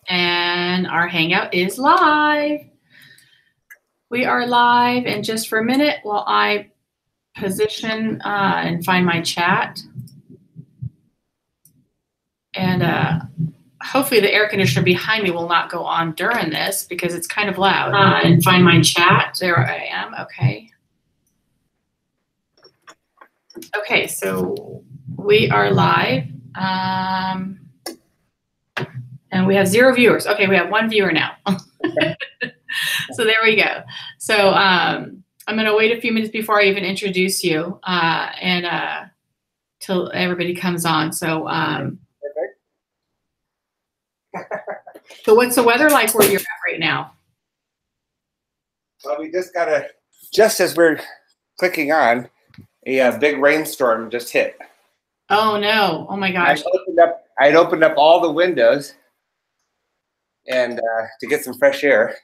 And our Hangout is live. We are live, and just for a minute while I position and find my chat. And hopefully the air conditioner behind me will not go on during this because it's kind of loud. And find my chat. There I am. Okay. Okay, so we are live. And we have 0 viewers. Okay, we have 1 viewer now. So there we go. So I'm going to wait a few minutes before I even introduce you till everybody comes on. So so what's the weather like where you're at right now? Well, we just as we're clicking on, a big rainstorm just hit. Oh no! Oh my gosh! I'd opened up all the windows and to get some fresh air.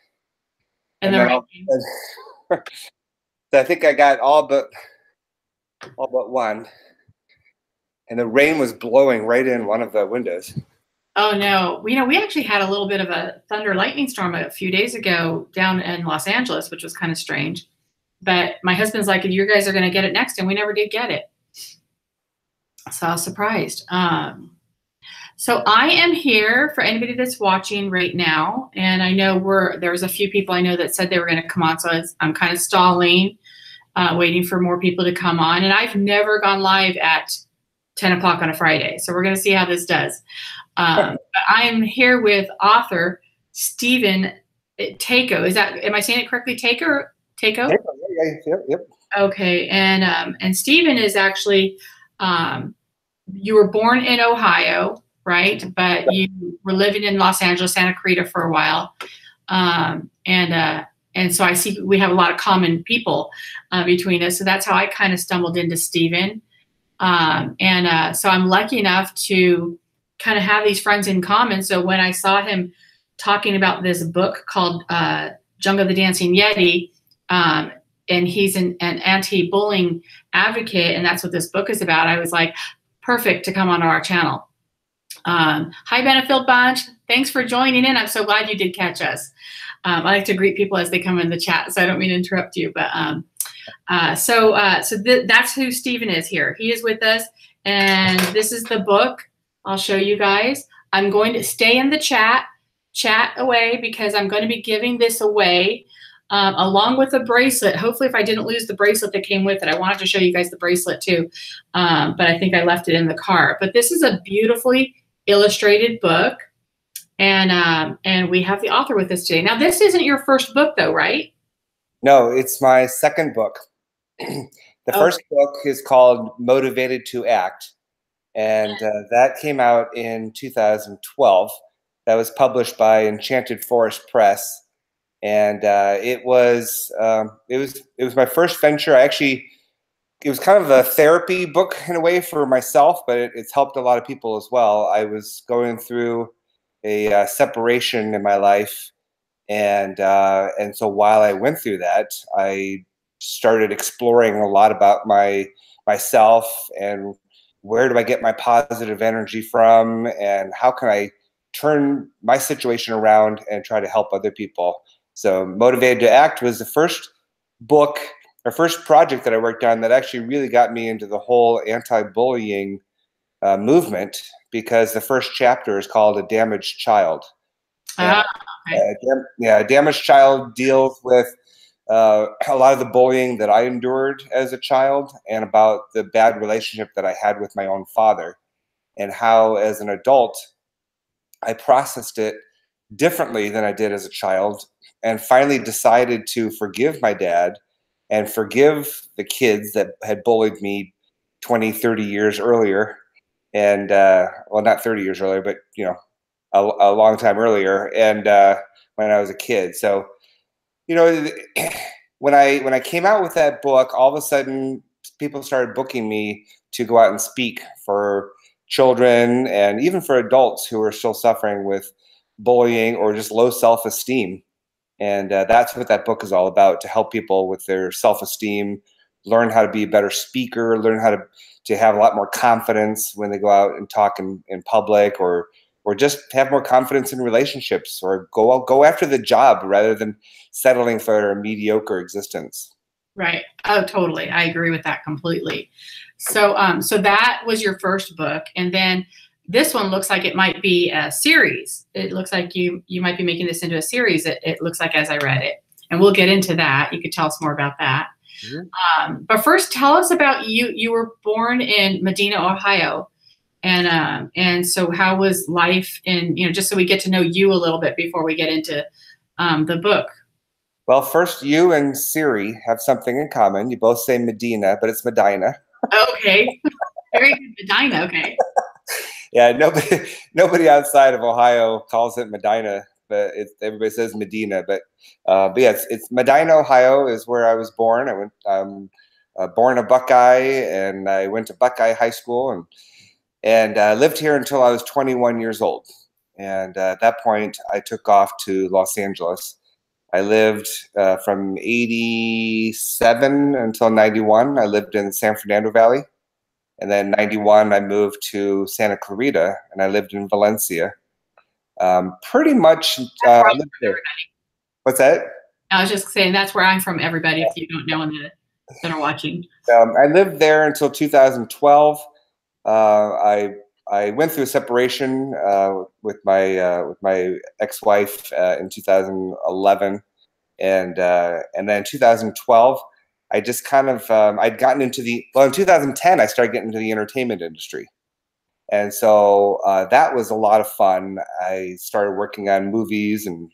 And then so I think I got all but one, and the rain was blowing right in one of the windows. Oh no! We actually had a little bit of a thunder lightning storm a few days ago down in Los Angeles, which was kind of strange. But my husband's like, "You guys are going to get it next," and we never did get it. So I was surprised. So I am here for anybody that's watching right now, and I know there's a few people I know that said they were going to come on, so I'm kind of stalling, waiting for more people to come on. And I've never gone live at 10 o'clock on a Friday, so we're going to see how this does. But I am here with author Stephen TAKO. Am I saying it correctly? TAKO? Yep. Okay, and Stephen is actually, you were born in Ohio, right? But you were living in Los Angeles, Santa Clarita for a while. And so I see we have a lot of common people between us. So that's how I kind of stumbled into Stephen. So I'm lucky enough to kind of have these friends in common. So when I saw him talking about this book called Junga the Dancing Yeti, and he's an anti-bullying advocate, and that's what this book is about, I was like, perfect to come onto our channel. Hi, Benefield Bunch. Thanks for joining in. I'm so glad you did catch us. I like to greet people as they come in the chat, so I don't mean to interrupt you. But that's who Stephen is here. He is with us, and this is the book. I'll show you guys. I'm going to stay in the chat away because I'm going to be giving this away along with a bracelet. Hopefully, if I didn't lose the bracelet that came with it, I wanted to show you guys the bracelet too, but I think I left it in the car. But this is a beautifully illustrated book, and we have the author with us today. Now, this isn't your first book, though, right? No, it's my second book. The first book is called Motivated to Act, and that came out in 2012. That was published by Enchanted Forest Press. And it was my first venture. It was kind of a therapy book in a way for myself, but it's helped a lot of people as well. I was going through a separation in my life, and so while I went through that, I started exploring a lot about myself and where do I get my positive energy from, and how can I turn my situation around and try to help other people. So Motivated to Act was the first book or first project that I worked on that actually really got me into the whole anti-bullying movement, because the first chapter is called A Damaged Child. Okay. A Damaged Child deals with a lot of the bullying that I endured as a child, and about the bad relationship that I had with my own father, and how as an adult I processed it differently than I did as a child, and finally decided to forgive my dad and forgive the kids that had bullied me 20, 30 years earlier. And, well, not 30 years earlier, but, you know, a long time earlier. And when I was a kid. So, you know, when I came out with that book, all of a sudden people started booking me to go out and speak for children and even for adults who are still suffering with bullying or just low self-esteem. And that's what that book is all about, to help people with their self-esteem, learn how to be a better speaker, learn how to have a lot more confidence when they go out and talk in public, or just have more confidence in relationships, or go after the job rather than settling for a mediocre existence. Right. Oh, totally. I agree with that completely. So, so that was your first book, and then this one looks like it might be a series. It looks like you might be making this into a series. It looks like, as I read it, and we'll get into that. You could tell us more about that. Mm-hmm. But first, tell us about you. You were born in Medina, Ohio, and so how was life in, just so we get to know you a little bit before we get into the book. Well, first, you and Siri have something in common. You both say Medina, but it's Medina. Okay. Very good. Medina. Okay. Yeah, nobody outside of Ohio calls it Medina, but everybody says Medina. But yeah, it's Medina, Ohio is where I was born. I went born a Buckeye, and I went to Buckeye High School, and lived here until I was 21 years old. And at that point, I took off to Los Angeles. I lived from 87 until 91. I lived in San Fernando Valley. And then 91, I moved to Santa Clarita, and I lived in Valencia. Pretty much. I lived there. What's that? I was just saying that's where I'm from, everybody, if you don't know and that are watching. I lived there until 2012. I went through a separation with my ex-wife in 2011, and then 2012. I just kind of, I'd gotten into in 2010, I started getting into the entertainment industry. And so that was a lot of fun. I started working on movies and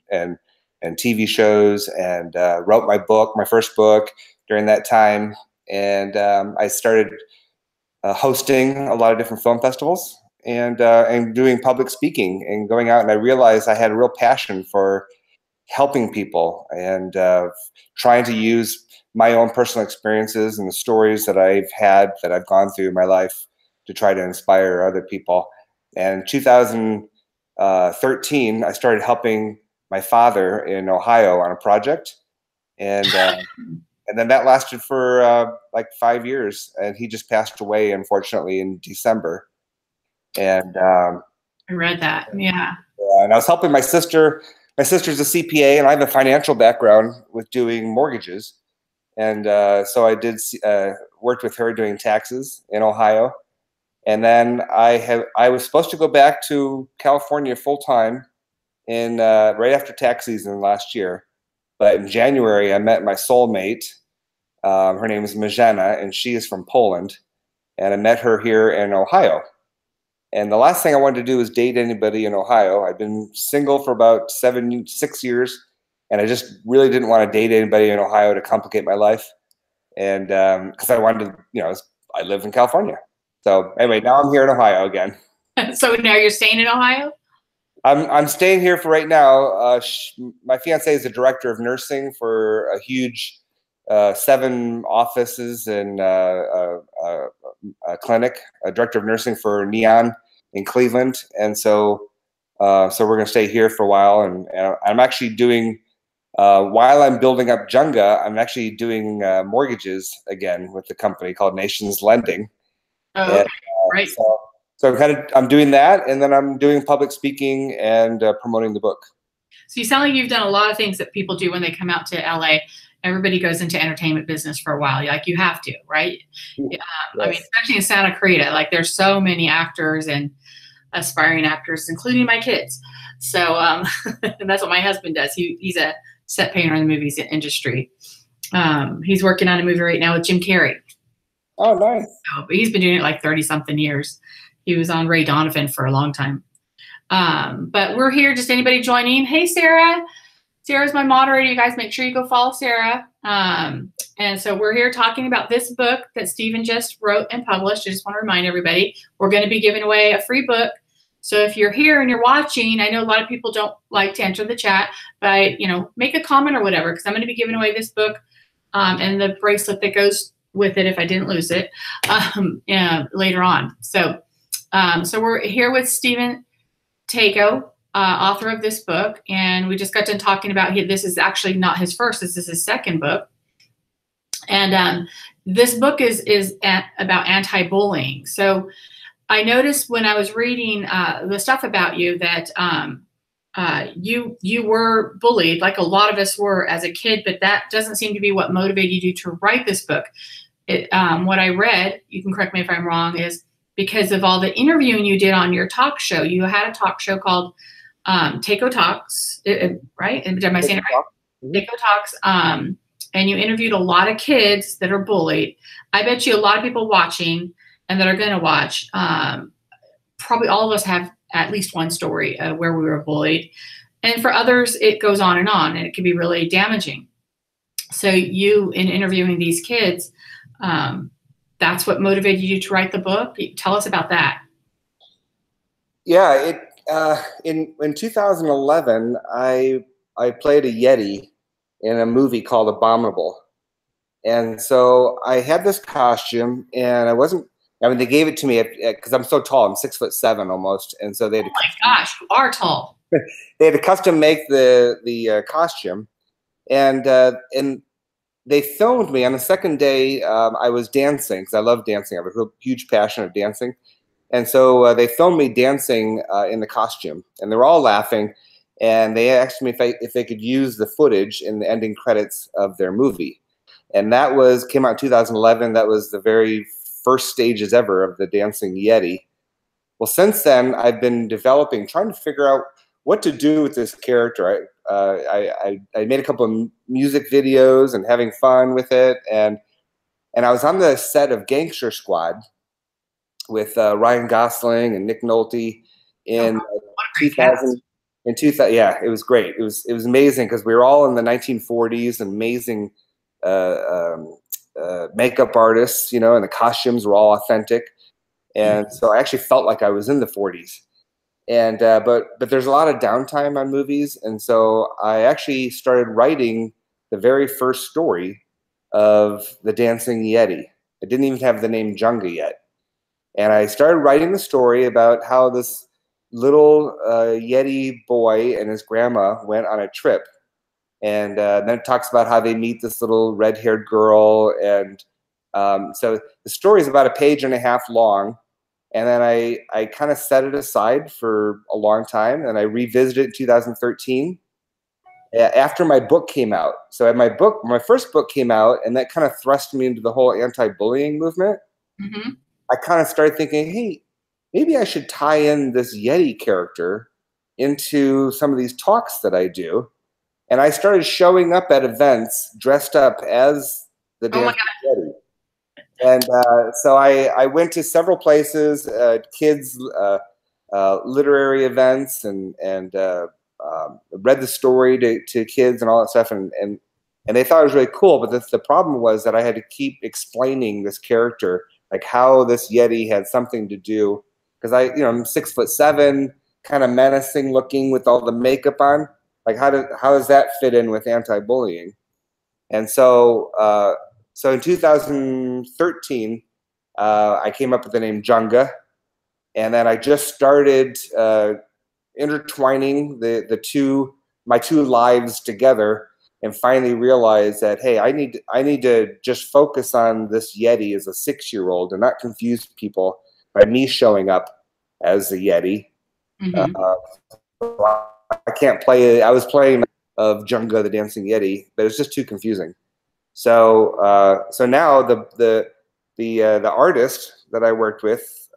TV shows, and wrote my first book during that time. And I started hosting a lot of different film festivals, and doing public speaking and going out. And I realized I had a real passion for helping people, and trying to use my own personal experiences and the stories that I've gone through in my life to try to inspire other people. And in 2013, I started helping my father in Ohio on a project, and then that lasted for like 5 years, and he just passed away, unfortunately, in December. And I read that, yeah. And I was helping my sister. My sister's a CPA, and I have a financial background with doing mortgages. And so I did worked with her doing taxes in Ohio. And then I was supposed to go back to California full time in right after tax season last year. But in January, I met my soulmate. Her name is Marzena, and she is from Poland. And I met her here in Ohio. And the last thing I wanted to do was date anybody in Ohio. I've been single for about 6 years, and I just really didn't want to date anybody in Ohio to complicate my life. And because I wanted to, I live in California. So anyway, now I'm here in Ohio again. So now you're staying in Ohio? I'm staying here for right now. My fiance is the director of nursing for a huge 7 offices and a clinic, a director of nursing for Neon in Cleveland. And so we're going to stay here for a while. And I'm actually doing, while I'm building up Junga, I'm actually doing mortgages again with the company called Nations Lending. Oh, okay. Right. So I'm doing that, and then I'm doing public speaking and promoting the book. So you sound like you've done a lot of things that people do when they come out to LA. Everybody goes into entertainment business for a while. Like, you have to, right? Yes. I mean, especially in Santa Clarita, like, there's so many actors and aspiring actors, including my kids. So, and that's what my husband does. He's a set painter in the movies industry. He's working on a movie right now with Jim Carrey. Oh, nice. So, but he's been doing it like 30-something years. He was on Ray Donovan for a long time. But we're here, just anybody joining. Hey, Sarah. Sarah's my moderator. You guys make sure you go follow Sarah. And so we're here talking about this book that Stephen just wrote and published. I just want to remind everybody, we're going to be giving away a free book. So if you're here and you're watching, I know a lot of people don't like to enter the chat, but make a comment or whatever, because I'm going to be giving away this book and the bracelet that goes with it if I didn't lose it later on. So we're here with Stephen TAKO, author of this book, and we just got done talking about this is actually not his first, this is his second book. And this book is about anti-bullying. So I noticed when I was reading the stuff about you that you were bullied, like a lot of us were as a kid, but that doesn't seem to be what motivated you to write this book. What I read, you can correct me if I'm wrong, is because of all the interviewing you did on your talk show. You had a talk show called TAKO Talks, right? Am I saying it right? TAKO Talks. And you interviewed a lot of kids that are bullied. I bet you a lot of people watching and that are going to watch, probably all of us have at least one story where we were bullied. And for others, it goes on, and it can be really damaging. So you, in interviewing these kids, that's what motivated you to write the book. Tell us about that. Yeah, in 2011, I played a Yeti in a movie called Abominable. And so I had this costume, and I mean, they gave it to me because I'm so tall. I'm 6'7" almost. And so they had oh my gosh, you are tall. They had to custom make the costume. And they filmed me on the second day. I was dancing because I love dancing. I have a real huge passion of dancing. And so they filmed me dancing in the costume, and they were all laughing. And they asked me if they could use the footage in the ending credits of their movie. And that came out in 2011. That was the very first stages ever of the Dancing Yeti. Well, since then, I've been trying to figure out what to do with this character. I made a couple of music videos and having fun with it. And I was on the set of Gangster Squad with Ryan Gosling and Nick Nolte in 2000. In 2000, yeah, it was great. It was amazing because we were all in the 1940s, amazing makeup artists, and the costumes were all authentic, and so I actually felt like I was in the 40s. And but there's a lot of downtime on movies, and so I actually started writing the very first story of the Dancing Yeti. I didn't even have the name Junga yet, and I started writing the story about how this little Yeti boy and his grandma went on a trip. And then it talks about how they meet this little red-haired girl. And so the story is about a page and a half long. And then I kind of set it aside for a long time. And I revisited it in 2013 after my book came out. So my first book came out, and that kind of thrust me into the whole anti-bullying movement. Mm-hmm. I kind of started thinking, hey, maybe I should tie in this Yeti character into some of these talks that I do. And I started showing up at events dressed up as the Dancing Yeti. And so I went to several places, kids' literary events, and read the story to kids and all that stuff. And they thought it was really cool. But the problem was that I had to keep explaining this character, like how this Yeti had something to do. Because I'm 6'7", kind of menacing looking with all the makeup on. Like how does that fit in with anti-bullying? And so in 2013, I came up with the name Junga, and then I just started intertwining my two lives together, and finally realized that, hey, I need to just focus on this Yeti as a 6-year-old and not confuse people by me showing up as the Yeti. Mm-hmm. I can't play. I was playing of Junga the Dancing Yeti, but it was just too confusing. So now the artist that I worked with,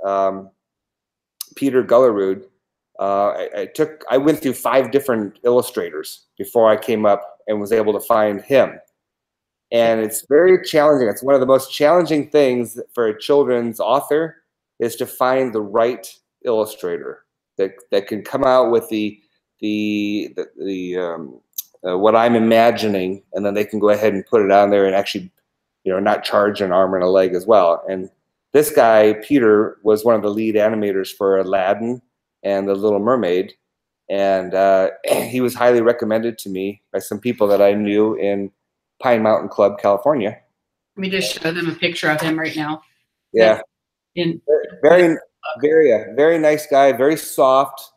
Peter Gullerud, I went through 5 different illustrators before I came up and was able to find him. And it's very challenging. It's one of the most challenging things for a children's author is to find the right illustrator that can come out with what I'm imagining, and then they can go ahead and put it on there and actually, not charge an arm and a leg as well. And this guy, Peter, was one of the lead animators for Aladdin and The Little Mermaid, and he was highly recommended to me by some people that I knew in Pine Mountain Club, California. Let me just show them a picture of him right now. Yeah, very nice guy, very soft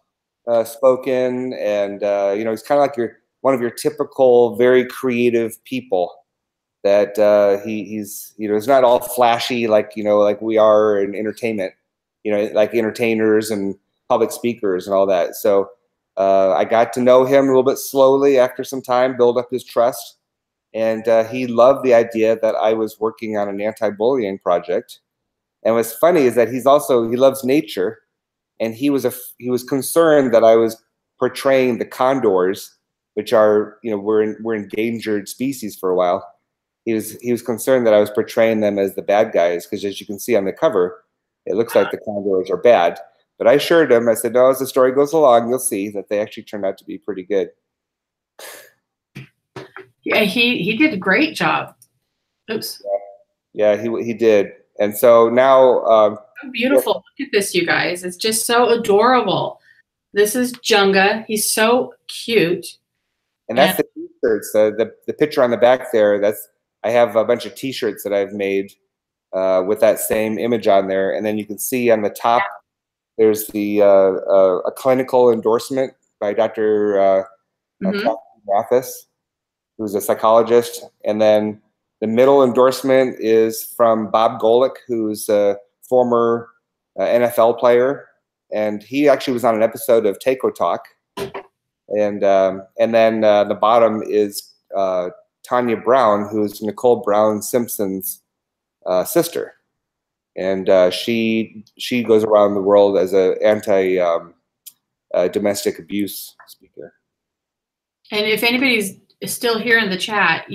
spoken, and he's kind of like one of your typical very creative people. That he's not all flashy like like we are in entertainment. like entertainers and public speakers and all that. So I got to know him a little bit slowly after some time, build up his trust. And he loved the idea that I was working on an anti-bullying project. And what's funny is that he loves nature, and he was concerned that I was portraying the condors, which are, were endangered species for a while. He was concerned that I was portraying them as the bad guys, because as you can see on the cover, it looks like the condors are bad. But I assured him, I said, no, as the story goes along, you'll see that they actually turned out to be pretty good. Yeah, he did a great job. Oops. Yeah, he did. And so now, so beautiful. Look at this, you guys. It's just so adorable. This is Junga. He's so cute. And that's the t-shirts. The picture on the back there. I have a bunch of t-shirts that I've made with that same image on there. And then you can see on the top, there's a clinical endorsement by Dr. Mathis, who's a psychologist. And then the middle endorsement is from Bob Golick, who's a former NFL player. And he actually was on an episode of TAKO Talk. And then the bottom is Tanya Brown, who's Nicole Brown Simpson's sister. And she goes around the world as an anti-domestic abuse speaker. And if anybody's still here in the chat,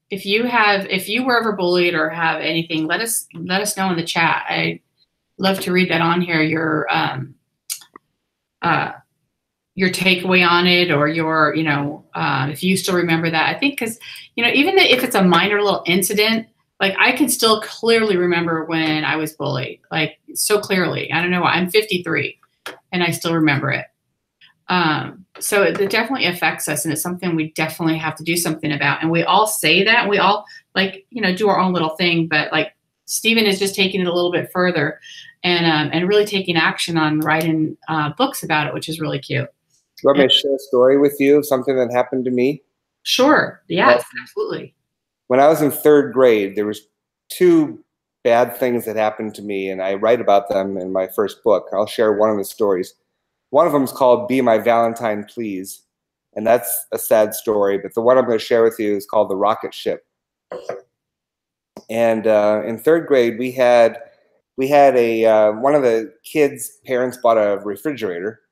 if you were ever bullied or have anything, let us know in the chat. I'd love to read that on here. Your takeaway on it, or your, if you still remember that. I think because, even if it's a minor little incident, like I can still clearly remember when I was bullied, like so clearly. I don't know why. I'm 53 and I still remember it. So it definitely affects us, and it's something we definitely have to do something about. And we all say that, we all do our own little thing, but like Stephen is just taking it a little bit further and really taking action on writing books about it, which is really cute. You want me to share a story with you of something that happened to me? Sure. Yes, absolutely. When I was in 3rd grade, there was 2 bad things that happened to me, and I write about them in my first book. I'll share one of the stories. One of them is called Be My Valentine, Please, and that's a sad story, but the one I'm going to share with you is called The Rocket Ship. And in 3rd grade, we had one of the kids' parents bought a refrigerator,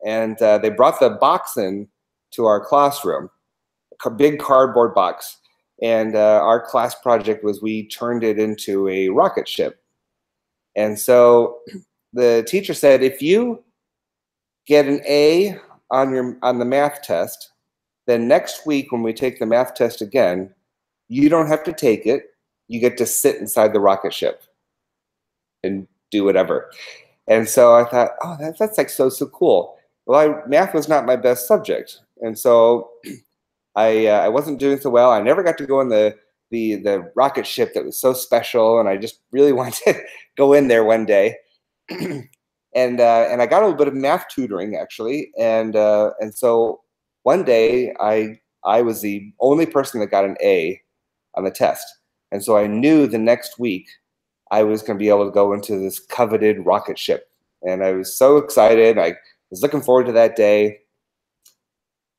and they brought the box in to our classroom, a big cardboard box. And our class project was we turned it into a rocket ship. And so the teacher said, if you get an A on the math test, then next week when we take the math test again, you don't have to take it. You get to sit inside the rocket ship and do whatever. And so I thought, oh, that's like so cool. Well, math was not my best subject, and so I wasn't doing so well. I never got to go in the rocket ship that was so special, and I just really wanted to go in there one day. And I got a little bit of math tutoring actually, and so one day I was the only person that got an A on the test, and so I knew the next week I was going to be able to go into this coveted rocket ship, and I was so excited. I was looking forward to that day.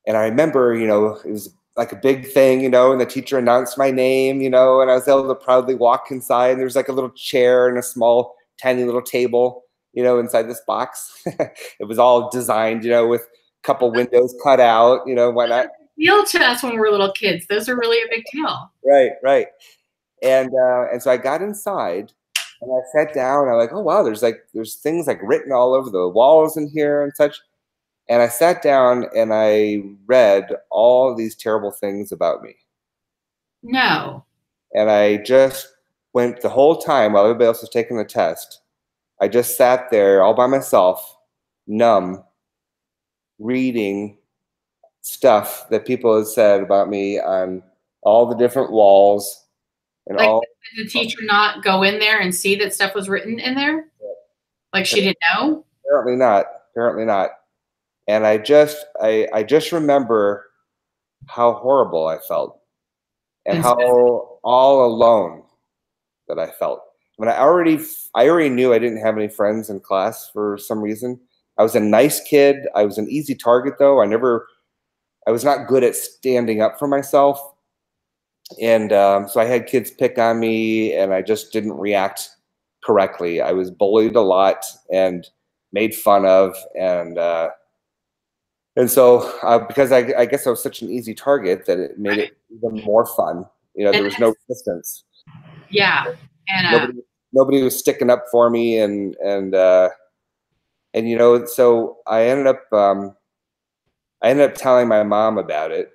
And I remember, it was like a big thing, and the teacher announced my name, and I was able to proudly walk inside. And there was like a little chair and a small, tiny little table, inside this box. It was all designed, with a couple windows cut out, why not? Deal to us when we were little kids. Those are really a big deal. Right. And so I got inside and I sat down and I'm like, oh wow, there's things like written all over the walls in here and such. And I sat down and I read all these terrible things about me. No. And I just went the whole time while everybody else was taking the test. I just sat there all by myself, numb, reading stuff that people had said about me on all the different walls. And like, did the teacher not go in there and see that stuff was written in there? Like she didn't know? Apparently not. And I just remember how horrible I felt and how all alone that I felt. when I already knew I didn't have any friends in class for some reason. I was a nice kid. I was an easy target though. I was not good at standing up for myself. And so I had kids pick on me and I just didn't react correctly. I was bullied a lot and made fun of. And so because I guess I was such an easy target that it made it even more fun. You know, And there was no resistance. yeah. And Nobody was sticking up for me. And you know, so I ended up telling my mom about it.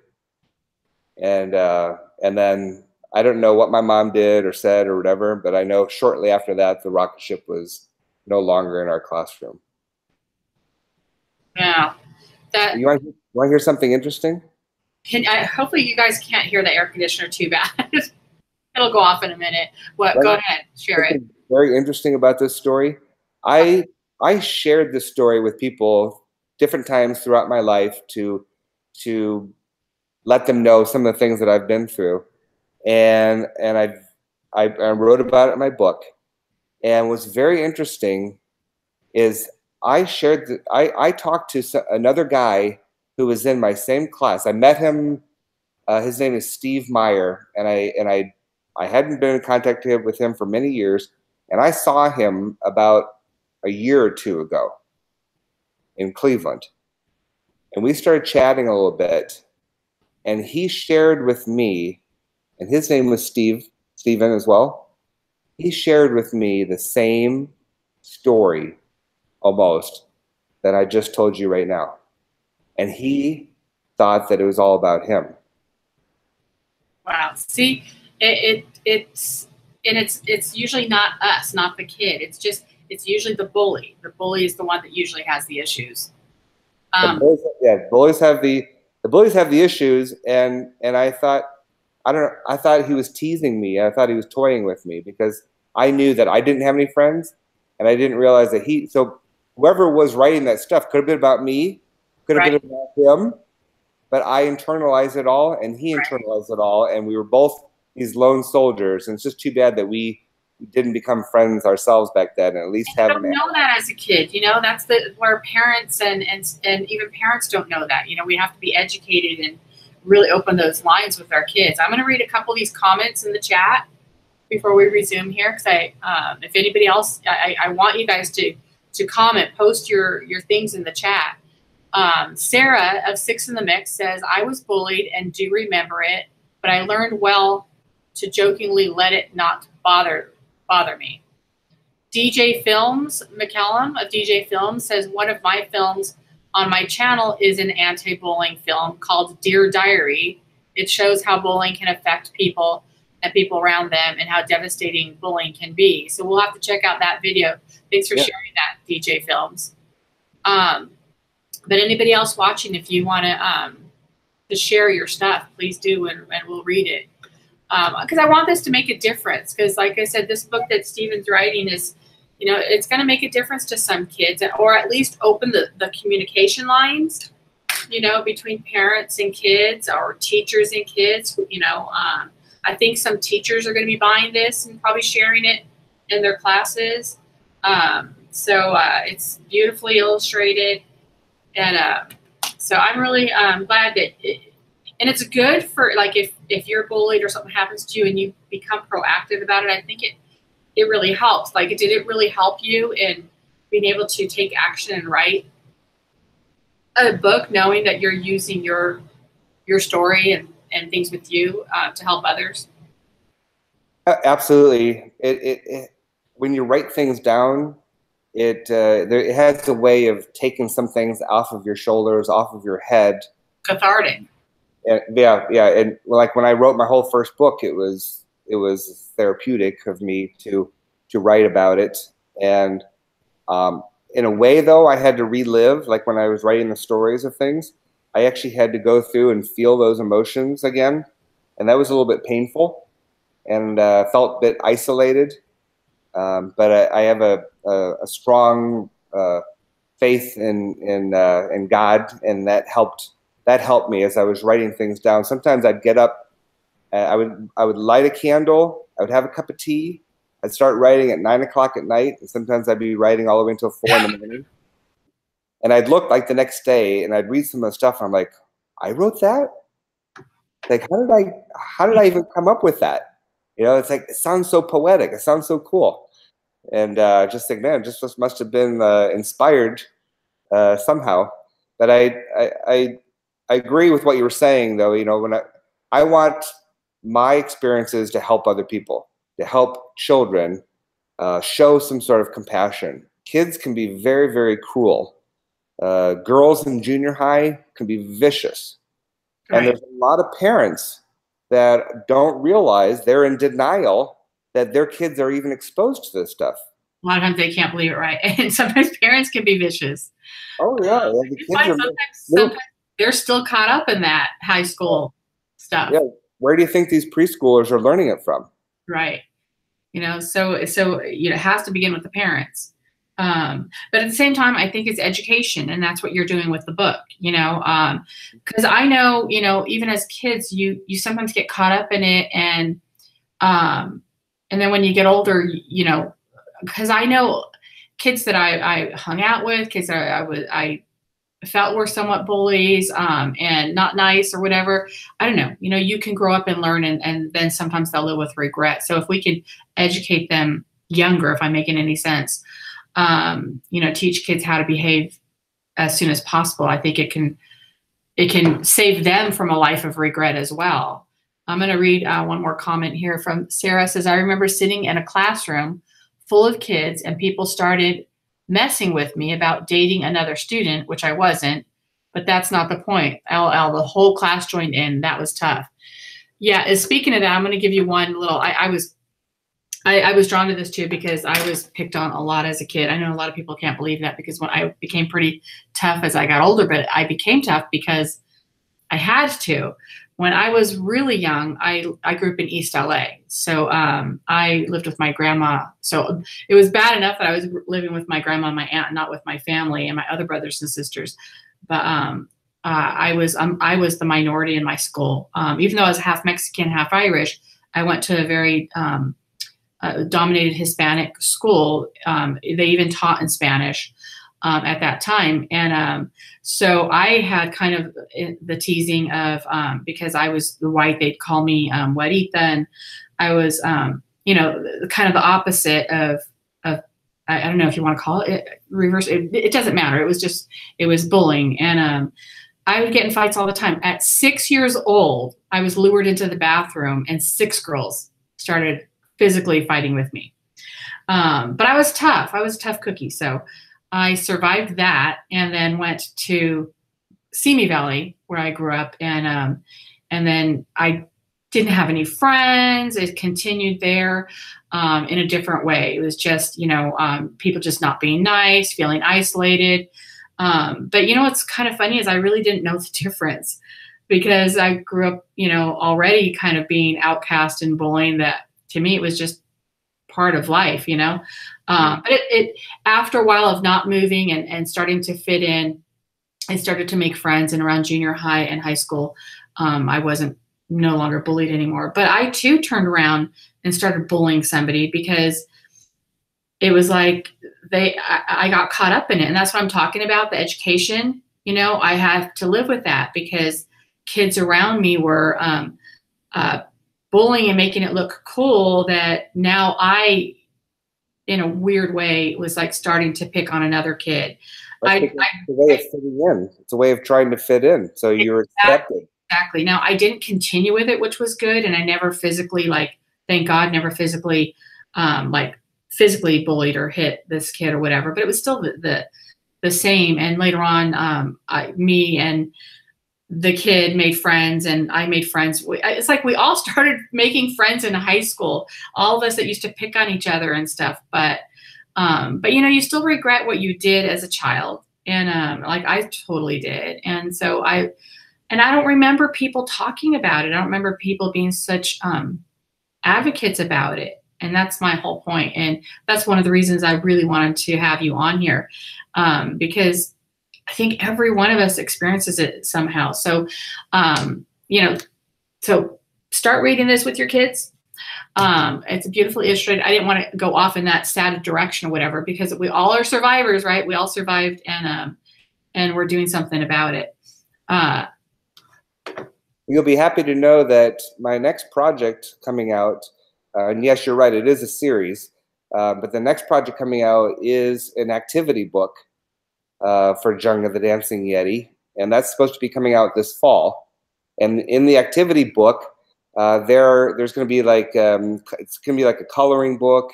And then I don't know what my mom did or said or whatever, but I know shortly after that, the rocket ship was no longer in our classroom. yeah, that You want to hear something interesting? hopefully you guys can't hear the air conditioner too bad. It'll go off in a minute. What? Right? Go ahead, share it. Very interesting about this story. I shared this story with people different times throughout my life to let them know some of the things that I've been through, and I wrote about it in my book. And what's very interesting is I talked to another guy who was in my same class. I met him. His name is Steve Meyer, and I hadn't been in contact with him for many years, and I saw him about a year or two ago in Cleveland, and we started chatting a little bit, and he shared with me, and his name was Steven as well. He shared with me the same story almost that I just told you right now. And he thought that it was all about him. Wow. See, it's usually not us, not the kid. It's usually the bully. The bully is the one that usually has the issues. The bullies have the issues, and I thought, I don't know, I thought he was teasing me. I thought he was toying with me because I knew that I didn't have any friends, and I didn't realize that so whoever was writing that stuff could have been about me, could have been about him, but I internalized it all, and he internalized it all, and we were both these lone soldiers, and it's just too bad that we didn't become friends ourselves back then, and at least have don't know that as a kid. You know, that's where parents and even parents don't know that. You know, we have to be educated and really open those lines with our kids. I'm going to read a couple of these comments in the chat before we resume here, because if anybody else, I want you guys to comment, post your things in the chat. Sarah of Six in the Mix says, I was bullied and do remember it, but I learned well to jokingly let it not bother me. DJ Films, McCallum of DJ Films says, one of my films on my channel is an anti-bullying film called Dear Diary. It shows how bullying can affect people and people around them and how devastating bullying can be. So we'll have to check out that video. Thanks for sharing that, DJ Films. But anybody else watching, if you want to share your stuff, please do, and we'll read it. Because I want this to make a difference. Because like I said, this book that Steven's writing is, you know, it's going to make a difference to some kids, or at least open the communication lines, you know, between parents and kids, or teachers and kids. You know, I think some teachers are going to be buying this and probably sharing it in their classes. So it's beautifully illustrated. And so I'm really glad that and it's good for, like, if you're bullied or something happens to you and you become proactive about it, I think it really helps. Like, did it really help you in being able to take action and write a book knowing that you're using your story and things with you to help others? Absolutely. When you write things down, it has a way of taking some things off of your shoulders, off of your head. Cathartic. And yeah, and like when I wrote my whole first book, it was therapeutic of me to write about it. And in a way, though, I had to relive, like when I was writing the stories of things, I actually had to go through and feel those emotions again, and that was a little bit painful, and felt a bit isolated. But I have a strong faith in God, and that helped me as I was writing things down. Sometimes I'd get up, I would light a candle, I would have a cup of tea, I'd start writing at 9 o'clock at night, and sometimes I'd be writing all the way until 4 in the morning. And I'd look like the next day, and I'd read some of the stuff, and I'm like, I wrote that? Like, how did I even come up with that? You know, it's like, it sounds so poetic. It sounds so cool. And just think, man, just must have been inspired somehow. But I agree with what you were saying, though. You know, when I want my experiences to help other people, to help children show some sort of compassion. Kids can be very, very cruel. Girls in junior high can be vicious. Right. And there's a lot of parents that don't realize, they're in denial that their kids are even exposed to this stuff. A lot of times they can't believe it, right? And sometimes parents can be vicious. Oh, yeah. Sometimes they're still caught up in that high school stuff. Yeah. Where do you think these preschoolers are learning it from? Right. You know, so you know, it has to begin with the parents. But at the same time, I think it's education, and that's what you're doing with the book, you know, because I know, you know, even as kids, you sometimes get caught up in it. And then when you get older, you know, because I know kids that I hung out with, kids that I felt were somewhat bullies, and not nice or whatever. I don't know, you know, you can grow up and learn, and then sometimes they'll live with regret. So if we could educate them younger, if I'm making any sense, you know, teach kids how to behave as soon as possible, I think it can save them from a life of regret as well. I'm going to read one more comment here from Sarah. Says, I remember sitting in a classroom full of kids, and people started messing with me about dating another student, which I wasn't, but that's not the point. LL, the whole class joined in. That was tough. Yeah. Speaking of that, I'm going to give you one little, I was drawn to this too, because I was picked on a lot as a kid. I know a lot of people can't believe that, because when I became pretty tough as I got older, but I became tough because I had to. When I was really young, I grew up in East LA. So I lived with my grandma. So it was bad enough that I was living with my grandma and my aunt, not with my family and my other brothers and sisters. But I was the minority in my school. Even though I was half Mexican, half Irish, I went to a very dominated Hispanic school. They even taught in Spanish at that time. And so I had kind of the teasing of, because I was the white, they'd call me Juanita, and I was, you know, kind of the opposite of I don't know if you want to call it reverse. It doesn't matter. It was bullying. And I would get in fights all the time. At 6 years old, I was lured into the bathroom, and 6 girls started physically fighting with me. But I was tough. I was a tough cookie. So I survived that, and then went to Simi Valley, where I grew up. And then I didn't have any friends. It continued there in a different way. It was just, you know, people just not being nice, feeling isolated. But you know, what's kind of funny is I really didn't know the difference, because I grew up, you know, already kind of being outcast and bullying. That to me, it was just part of life, you know. But it after a while of not moving and starting to fit in, I started to make friends. And around junior high and high school, I wasn't no longer bullied anymore. But I too turned around and started bullying somebody, because it was like I got caught up in it. And that's what I'm talking about, the education. You know, I had to live with that, because kids around me were bullying and making it look cool, that now I, in a weird way, was like starting to pick on another kid. It's a way of fitting in. It's a way of trying to fit in. So you're accepted. Exactly. Now, I didn't continue with it, which was good. And I never physically, like, thank God, never physically, physically bullied or hit this kid or whatever, but it was still the same. And later on, me and the kid made friends, and I made friends. It's like we all started making friends in high school, all of us that used to pick on each other and stuff. But you know, you still regret what you did as a child. And like I totally did. And so I don't remember people talking about it. I don't remember people being such advocates about it. And that's my whole point. And that's one of the reasons I really wanted to have you on here, because I think every one of us experiences it somehow. So, you know, so start reading this with your kids. It's beautifully illustrated. I didn't want to go off in that sad direction or whatever, because we all are survivors, right? We all survived, and we're doing something about it. You'll be happy to know that my next project coming out, and yes, you're right, it is a series, but the next project coming out is an activity book for Junga the Dancing Yeti, and that's supposed to be coming out this fall. And in the activity book, there's going to be like it's going to be like a coloring book,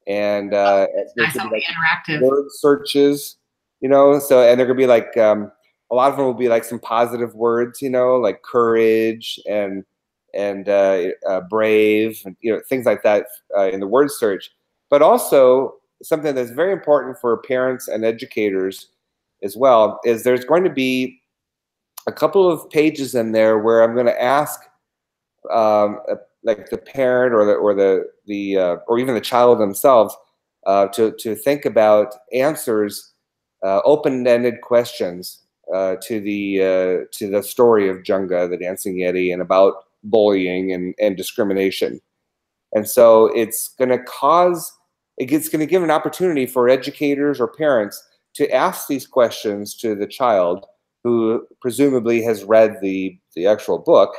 and there's nice, going to be like interactive word searches, you know. So, and they're going to be like a lot of them will be like some positive words, you know, like courage and brave, and, you know, things like that in the word search. But also something that's very important for parents and educators as well is there's going to be a couple of pages in there where I'm going to ask like the parent or even the child themselves to think about answers, open-ended questions to the story of Junga the Dancing Yeti and about bullying and discrimination. And so it's going to give an opportunity for educators or parents to ask these questions to the child who presumably has read the actual book.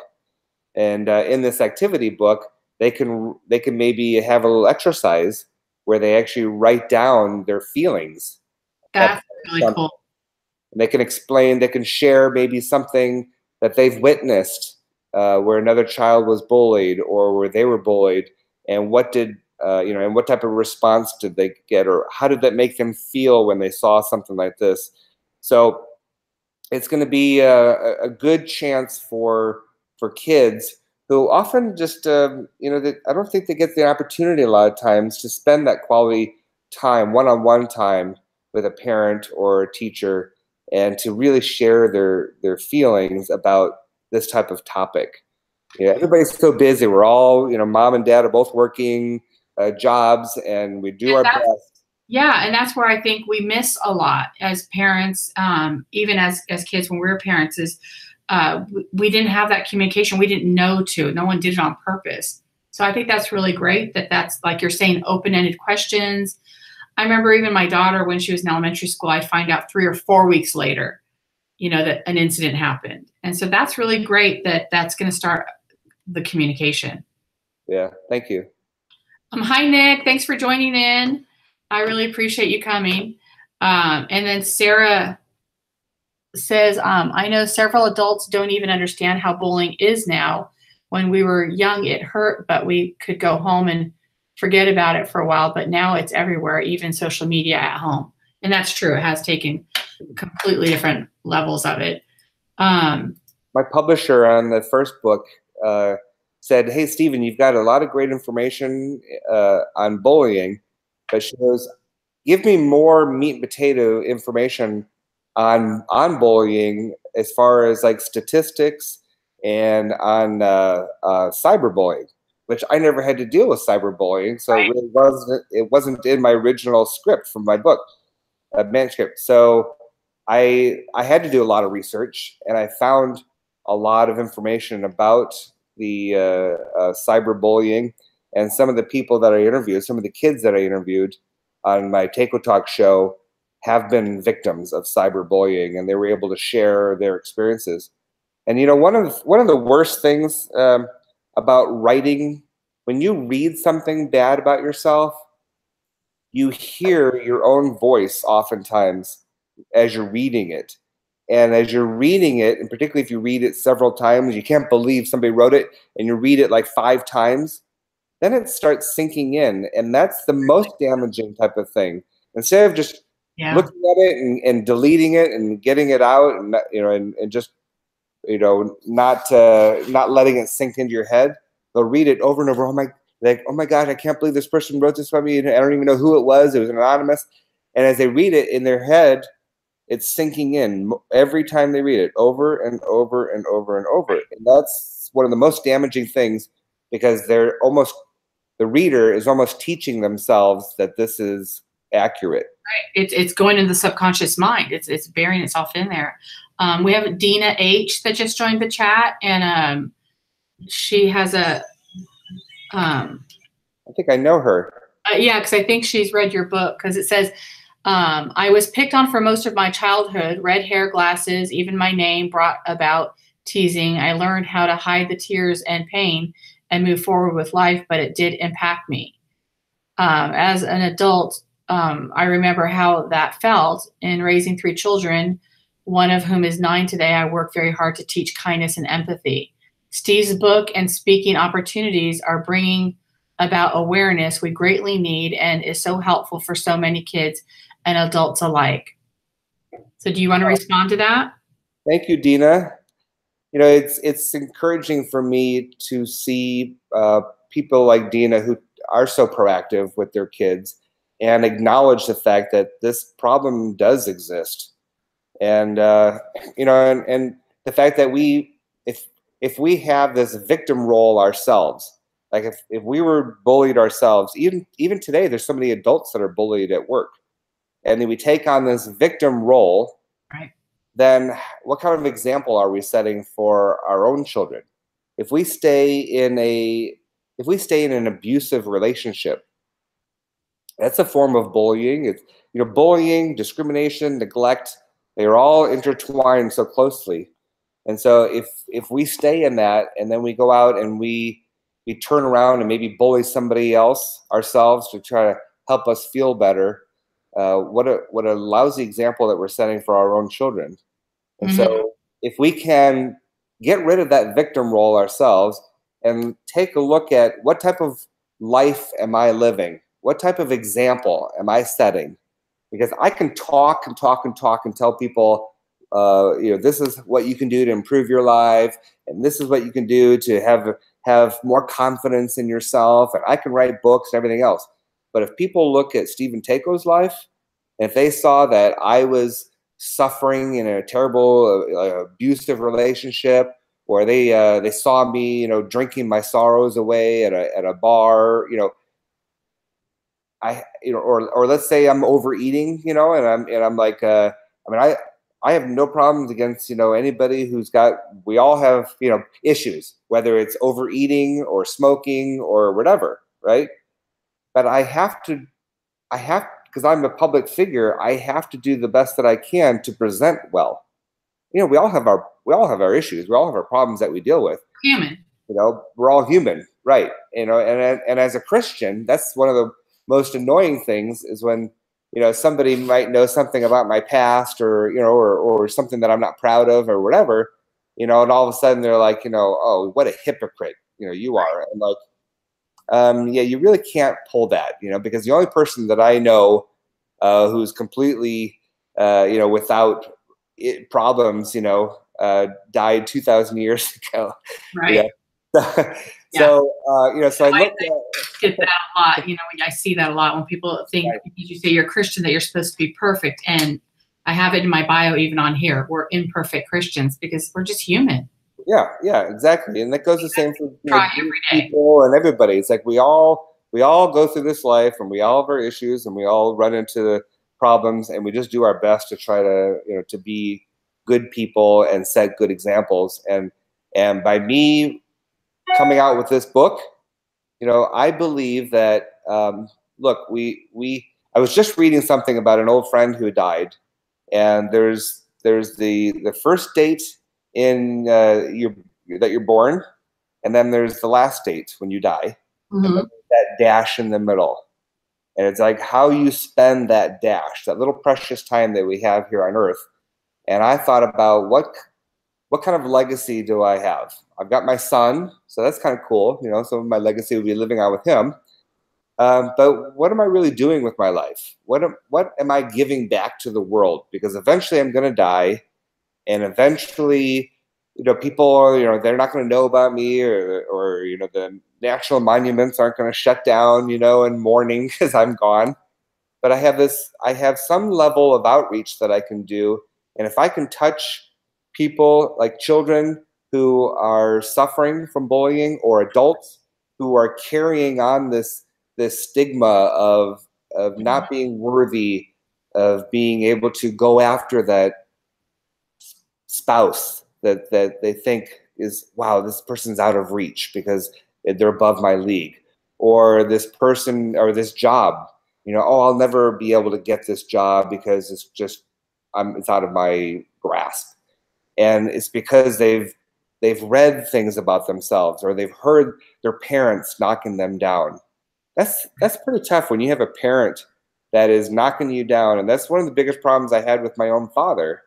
And in this activity book, they can maybe have a little exercise where they actually write down their feelings. That's really cool. And they can explain, they can share maybe something that they've witnessed where another child was bullied or where they were bullied, and what did and what type of response did they get, or how did that make them feel when they saw something like this. So it's going to be a good chance for kids who often just I don't think they get the opportunity a lot of times to spend that quality time, one-on-one time with a parent or a teacher, and to really share their feelings about this type of topic. Yeah, everybody's so busy. We're all, mom and dad are both working jobs, and we do our best. Yeah, and that's where I think we miss a lot as parents, even as kids when we were parents, is we didn't have that communication. We didn't know to. No one did it on purpose. So I think that's really great that's, like you're saying, open-ended questions. I remember even my daughter, when she was in elementary school, I'd find out 3 or 4 weeks later, that an incident happened. And so that's really great that's going to start the communication. Yeah, thank you. Hi, Nick. Thanks for joining in. I really appreciate you coming. And then Sarah says, I know several adults don't even understand how bullying is now. When we were young, it hurt, but we could go home and forget about it for a while. But now it's everywhere, even social media at home. And that's true. It has taken completely different levels of it. My publisher on the first book said, "Hey, Stephen, you've got a lot of great information on bullying." But she goes, "Give me more meat and potato information on bullying, as far as like statistics and on cyberbullying," which I never had to deal with cyberbullying, so right. it wasn't in my original script from my book manuscript. So I had to do a lot of research, and I found a lot of information about the cyberbullying, and some of the people that I interviewed, some of the kids that I interviewed on my TAKO Talk show have been victims of cyberbullying, and they were able to share their experiences. And one of the worst things about writing, when you read something bad about yourself, you hear your own voice oftentimes as you're reading it. And as you're reading it, and particularly if you read it several times, you can't believe somebody wrote it, and you read it like 5 times, then it starts sinking in. And that's the most damaging type of thing. Instead of just looking at it and deleting it and getting it out, and and just not letting it sink into your head, they'll read it over and over. Oh my God, I can't believe this person wrote this about me, and I don't even know who it was. It was anonymous. And as they read it in their head, it's sinking in every time they read it, over and over and over and over. And that's one of the most damaging things, because the reader is almost teaching themselves that this is accurate. Right. It's going into the subconscious mind. It's burying itself in there. We have Dina H that just joined the chat, and she has a I think I know her. Yeah, because I think she's read your book, because it says, I was picked on for most of my childhood, red hair, glasses, even my name brought about teasing. I learned how to hide the tears and pain and move forward with life, but it did impact me. As an adult, I remember how that felt in raising three children, one of whom is 9 today. I work very hard to teach kindness and empathy. Steve's book and speaking opportunities are bringing about awareness we greatly need and is so helpful for so many kids and adults alike. So do you want to respond to that? Thank you, Dina. You know, it's encouraging for me to see people like Dina who are so proactive with their kids and acknowledge the fact that this problem does exist. And you know, and the fact that if we have this victim role ourselves, like if we were bullied ourselves, even today, there's so many adults that are bullied at work, and then we take on this victim role, Right. then what kind of example are we setting for our own children? If we stay in an abusive relationship, that's a form of bullying. It's, you know, bullying, discrimination, neglect, they're all intertwined so closely. And so if we stay in that and then we go out and we turn around and maybe bully somebody else ourselves to try to help us feel better, what a lousy example that we're setting for our own children. And Mm-hmm. so if we can get rid of that victim role ourselves and take a look at what type of life am I living? What type of example am I setting? Because I can talk and talk and talk and tell people, you know, this is what you can do to improve your life, and this is what you can do to have more confidence in yourself, and I can write books and everything else. But if people look at Stephen Tako's life, and if they saw that I was suffering in a terrible abusive relationship, or they saw me, you know, drinking my sorrows away at a bar, you know, or let's say I'm overeating, you know, and I'm like, I mean, I have no problems against, you know, anybody who's got, we all have, you know, issues, whether it's overeating or smoking or whatever, right? But because I'm a public figure, I have to do the best that I can to present well. You know, we all have our issues, we all have our problems that we deal with. Human. You know, we're all human, right? You know, and as a Christian, that's one of the most annoying things is when, you know, somebody might know something about my past, or, you know, or something that I'm not proud of or whatever, you know, and all of a sudden they're like, you know, oh, what a hypocrite, you know, you are. And like, yeah, you really can't pull that, you know, because the only person that I know who's completely, you know, without problems, you know, died 2,000 years ago. Right. You know? Yeah. So, you know, so I look at get that a lot. You know, I see that a lot when people think, right. because you say you're a Christian, that you're supposed to be perfect. And I have it in my bio, even on here. We're imperfect Christians because we're just human. Yeah, exactly. And that goes the same for, you know, Try every day. people and everybody. It's like we all go through this life, and we all have our issues, and we all run into problems, and we just do our best to try to, you know, to be good people and set good examples. And by me coming out with this book, you know, I believe that, look, I was just reading something about an old friend who died, and there's the first date in that you're born, and then there's the last date when you die, and then there's that dash in the middle. And it's like how you spend that dash, that little precious time that we have here on earth. And I thought about what kind of legacy do I have? I've got my son, so that's kind of cool. You know, some of my legacy would be living out with him. But what am I really doing with my life? What am I giving back to the world? Because eventually I'm going to die, and eventually, you know, people are, you know, they're not going to know about me, or you know, the national monuments aren't going to shut down, you know, in mourning because I'm gone. But I have some level of outreach that I can do, and if I can touch people like children who are suffering from bullying, or adults who are carrying on this stigma of not being worthy of being able to go after that spouse that they think is, wow, this person's out of reach because they're above my league, or this person or this job. You know, oh, I'll never be able to get this job because it's just it's out of my grasp. And it's because they've read things about themselves, or they've heard their parents knocking them down. That's pretty tough when you have a parent that is knocking you down. And that's one of the biggest problems I had with my own father,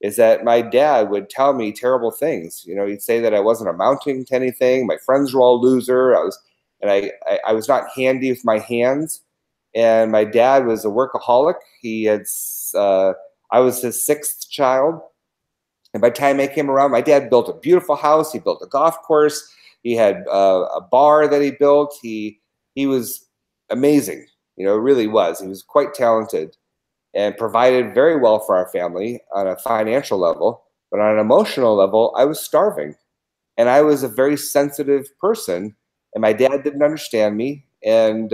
is that my dad would tell me terrible things. You know, he'd say that I wasn't amounting to anything. My friends were all loser. I was not handy with my hands. And my dad was a workaholic. I was his sixth child. And by the time I came around, my dad built a beautiful house. He built a golf course. He had a bar that he built. He was amazing. You know, it really was. He was quite talented and provided very well for our family on a financial level. But on an emotional level, I was starving. And I was a very sensitive person. And my dad didn't understand me. And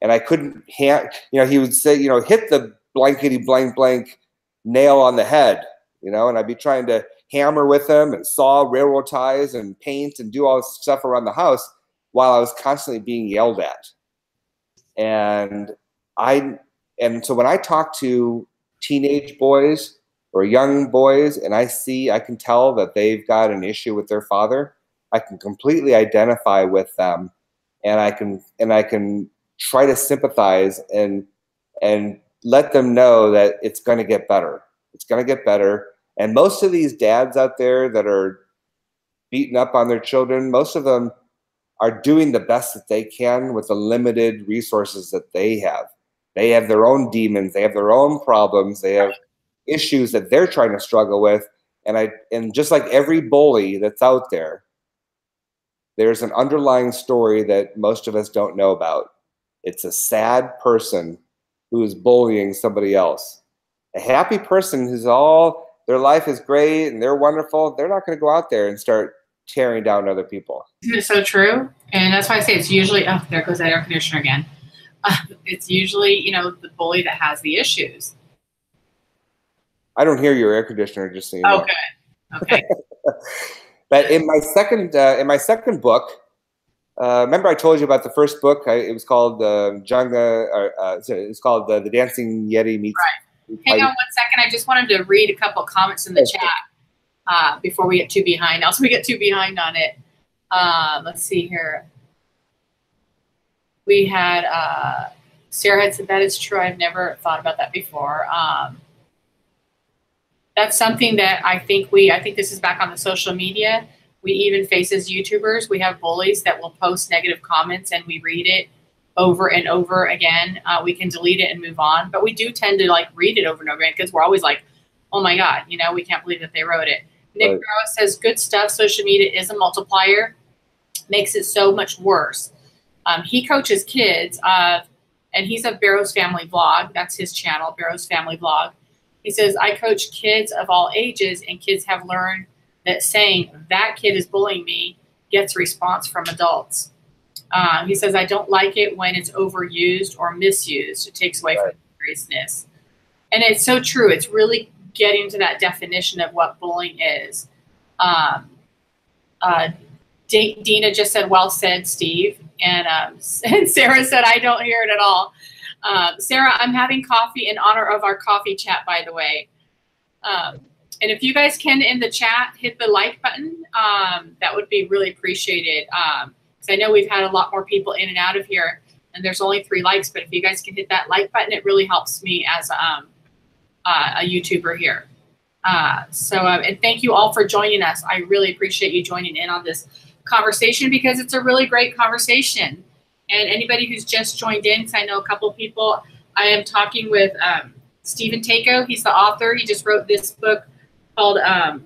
I couldn't, you know, he would say, you know, hit the blankety blank blank nail on the head, you know, and I'd be trying to hammer with him and saw railroad ties and paint and do all this stuff around the house while I was constantly being yelled at. And so when I talk to teenage boys or young boys and I can tell that they've got an issue with their father, I can completely identify with them, and I can try to sympathize and let them know that it's going to get better. It's going to get better. And most of these dads out there that are beating up on their children, most of them are doing the best that they can with the limited resources that they have. They have their own demons. They have their own problems. They have issues that they're trying to struggle with. And just like every bully that's out there, there's an underlying story that most of us don't know about. It's a sad person who is bullying somebody else. A happy person who's their life is great and they're wonderful, they're not going to go out there and start tearing down other people. It's so true. And that's why I say it's usually, oh, there goes that air conditioner again. It's usually, you know, the bully that has the issues. I don't hear your air conditioner, just so you know. Okay. But in my second book, remember I told you about the first book? It was called Junga. It's called The Dancing Yeti Meets. Right. Hang on 1 second. I just wanted to read a couple of comments in the chat before we get too behind. Else we get too behind on it. Let's see here. We had Sarah had said that is true. I've never thought about that before. That's something that I think this is back on the social media. We even face as YouTubers, we have bullies that will post negative comments and we read it over and over again. We can delete it and move on, but we do tend to like read it over and over again because we're always like, oh my God, you know, we can't believe that they wrote it. Nick Barrow says, good stuff. Social media is a multiplier, makes it so much worse. He coaches kids and he's a Barrow's Family Vlog. That's his channel, Barrow's Family Vlog. He says, I coach kids of all ages and kids have learned that saying that kid is bullying me gets response from adults. He says, I don't like it when it's overused or misused. It takes away from the seriousness. And it's so true. It's really getting to that definition of what bullying is. Dina just said, well said, Steve. And Sarah said, I don't hear it at all. Sarah, I'm having coffee in honor of our coffee chat, by the way. And if you guys can, in the chat, hit the like button. That would be really appreciated. Because I know we've had a lot more people in and out of here, and there's only 3 likes. But if you guys can hit that like button, it really helps me as a YouTuber here. And thank you all for joining us. I really appreciate you joining in on this conversation because it's a really great conversation. And anybody who's just joined in, because I know a couple of people, I am talking with Stephen TAKO. He's the author. He just wrote this book called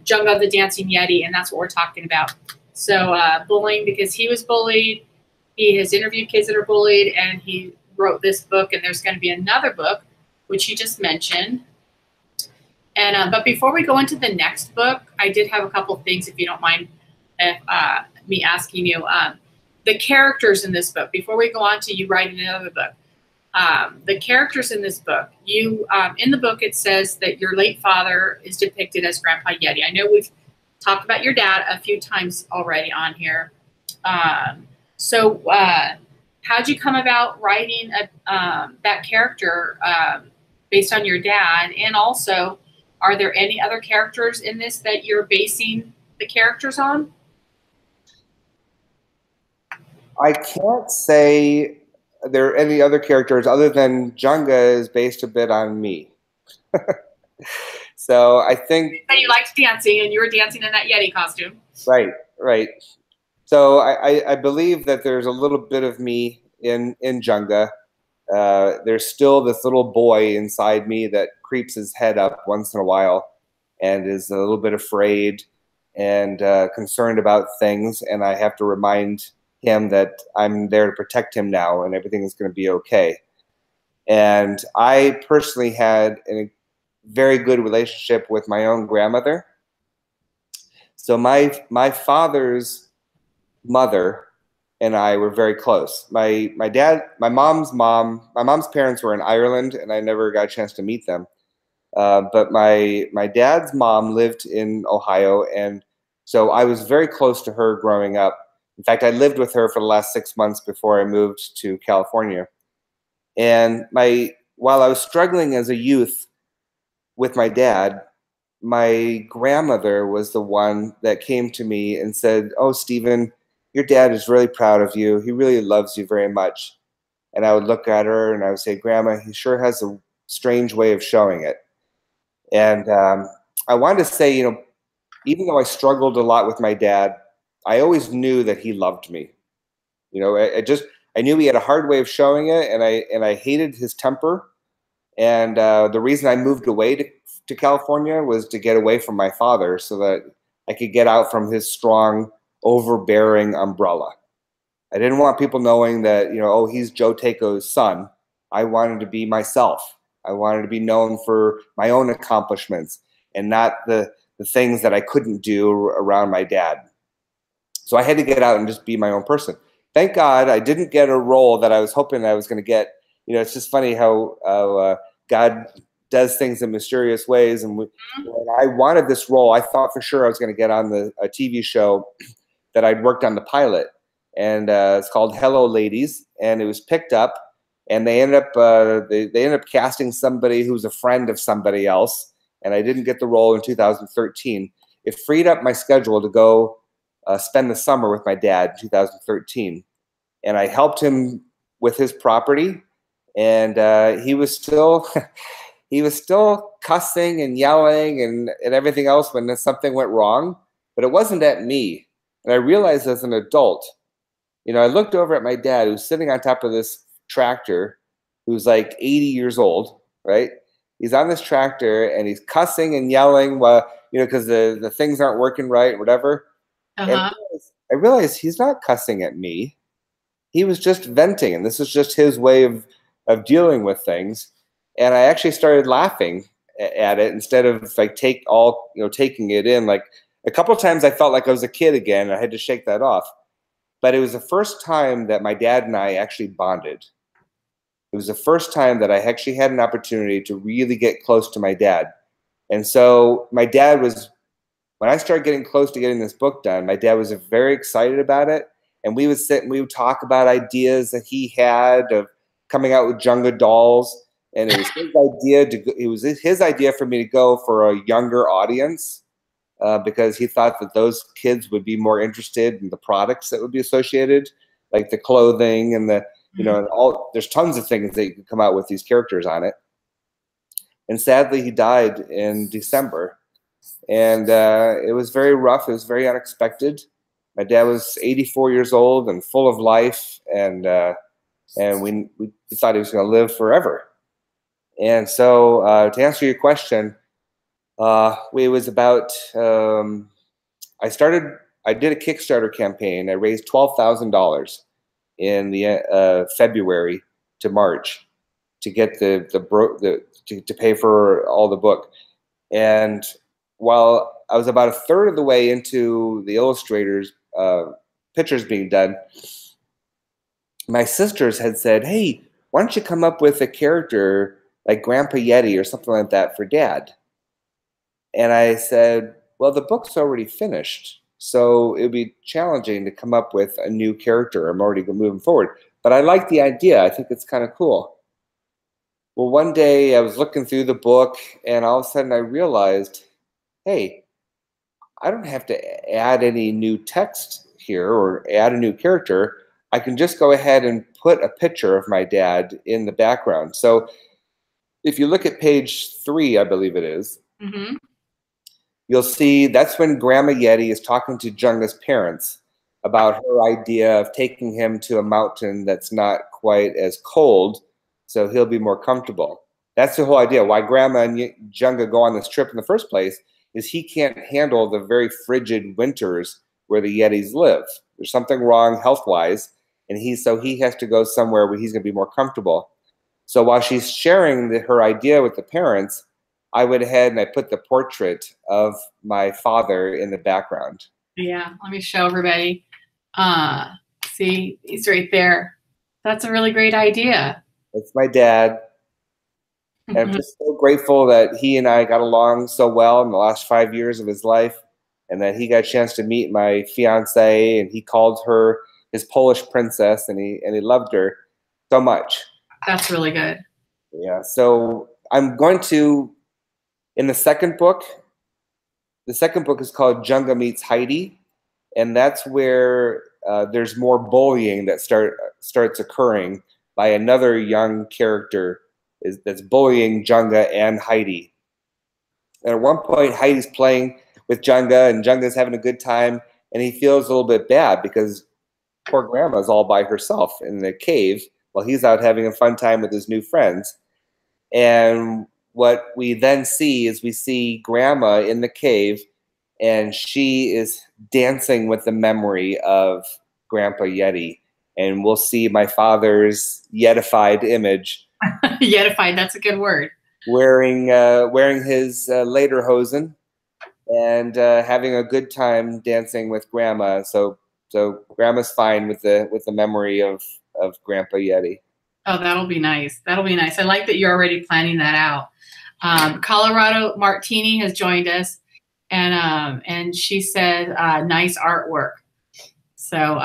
Junga, the Dancing Yeti, and that's what we're talking about. So bullying, because he was bullied. He has interviewed kids that are bullied, and he wrote this book, and there's going to be another book, which he just mentioned. And but before we go into the next book, I did have a couple of things, if you don't mind me asking you. The characters in this book, before we go on to you writing another book, the characters in this book, in the book it says that your late father is depicted as Grandpa Yeti. I know we've talked about your dad a few times already on here. So how'd you come about writing that character based on your dad? And also, are there any other characters in this that you're basing the characters on? I can't say there are any other characters other than Junga is based a bit on me. So I think that you liked dancing and you were dancing in that Yeti costume. right, right. So I believe that there's a little bit of me in Junga. There's still this little boy inside me that creeps his head up once in a while and is a little bit afraid and concerned about things. And I have to remind him that I'm there to protect him now and everything is going to be okay. And I personally had a very good relationship with my own grandmother. So my father's mother and I were very close. My mom's parents were in Ireland, and I never got a chance to meet them. But my dad's mom lived in Ohio, and so I was very close to her growing up. In fact, I lived with her for the last 6 months before I moved to California. And while I was struggling as a youth with my dad, my grandmother was the one that came to me and said, "Oh, Stephen, your dad is really proud of you. He really loves you very much." And I would look at her and I would say, "Grandma, he sure has a strange way of showing it." And I wanted to say, even though I struggled a lot with my dad, I always knew that he loved me. I knew he had a hard way of showing it, and I hated his temper. And the reason I moved away to California was to get away from my father so that I could get out from his strong, overbearing umbrella. I didn't want people knowing that, oh, he's Joe Tako's son. I wanted to be myself. I wanted to be known for my own accomplishments and not the things that I couldn't do around my dad. So I had to get out and just be my own person. Thank God I didn't get a role that I was hoping I was going to get. It's just funny how God does things in mysterious ways. And when I wanted this role, I thought for sure I was going to get on a TV show that I'd worked on the pilot. And it's called Hello Ladies. And it was picked up. And they ended up casting somebody who's a friend of somebody else. And I didn't get the role in 2013. It freed up my schedule to go spend the summer with my dad in 2013. And I helped him with his property. And he was still cussing and yelling and everything else when something went wrong, but it wasn't at me. And I realized as an adult, I looked over at my dad who's sitting on top of this tractor, who's like 80 years old, right? He's on this tractor and he's cussing and yelling, because the things aren't working right, whatever. And I realized he's not cussing at me. He was just venting, and this is just his way of dealing with things. And I actually started laughing at it instead of taking it in. Like a couple of times I felt like I was a kid again. I had to shake that off. But it was the first time that my dad and I actually bonded. It was the first time that I actually had an opportunity to really get close to my dad. And so my dad was, when I started getting close to getting this book done, my dad was very excited about it. And we would sit and we would talk about ideas that he had of coming out with Junga dolls. And it was his idea for me to go for a younger audience because he thought that those kids would be more interested in the products that would be associated, like the clothing and there's tons of things that you could come out with these characters on it. And sadly, he died in December. And it was very rough. It was very unexpected. My dad was 84 years old and full of life, and we thought he was going to live forever. And so to answer your question, it was about, I did a Kickstarter campaign. I raised $12,000 in the February to March to get to pay for all the book. And while I was about a third of the way into the illustrators' pictures being done, my sisters had said, "Hey, why don't you come up with a character like Grandpa Yeti or something like that for Dad?" And I said, "Well, the book's already finished, so it would be challenging to come up with a new character. I'm already moving forward. but I like the idea. I think it's kind of cool. Well, one day I was looking through the book, and all of a sudden I realized, hey, I don't have to add any new text here or add a new character. I can just go ahead and put a picture of my dad in the background. So if you look at page 3, I believe it is, you'll see that's when Grandma Yeti is talking to Junga's parents about her idea of taking him to a mountain that's not quite as cold, so he'll be more comfortable. That's the whole idea. Why Grandma and Junga go on this trip in the first place is he can't handle the very frigid winters where the Yetis live. There's something wrong health-wise, and he has to go somewhere where he's going to be more comfortable. So while she's sharing her idea with the parents, I went ahead and I put the portrait of my father in the background. Yeah, let me show everybody. See, he's right there. That's a really great idea. That's my dad. And I'm just so grateful that he and I got along so well in the last 5 years of his life, and that he got a chance to meet my fiance, and he called her his Polish princess, and he loved her so much. That's really good. Yeah. So I'm going to, in the second book is called Junga Meets Heidi, and that's where there's more bullying that starts occurring by another young character that's bullying Junga and Heidi. And at one point, Heidi's playing with Junga, and Junga's having a good time, and he feels a little bit bad because poor Grandma's all by herself in the cave while he's out having a fun time with his new friends. And what we then see is we see Grandma in the cave, and she is dancing with the memory of Grandpa Yeti. And we'll see my father's yetified image. Yetified, that's a good word. Wearing his lederhosen and having a good time dancing with Grandma. So Grandma's fine with the memory of Grandpa Yeti. Oh, that'll be nice. That'll be nice. I like that you're already planning that out. Colorado Martini has joined us, and she said nice artwork. So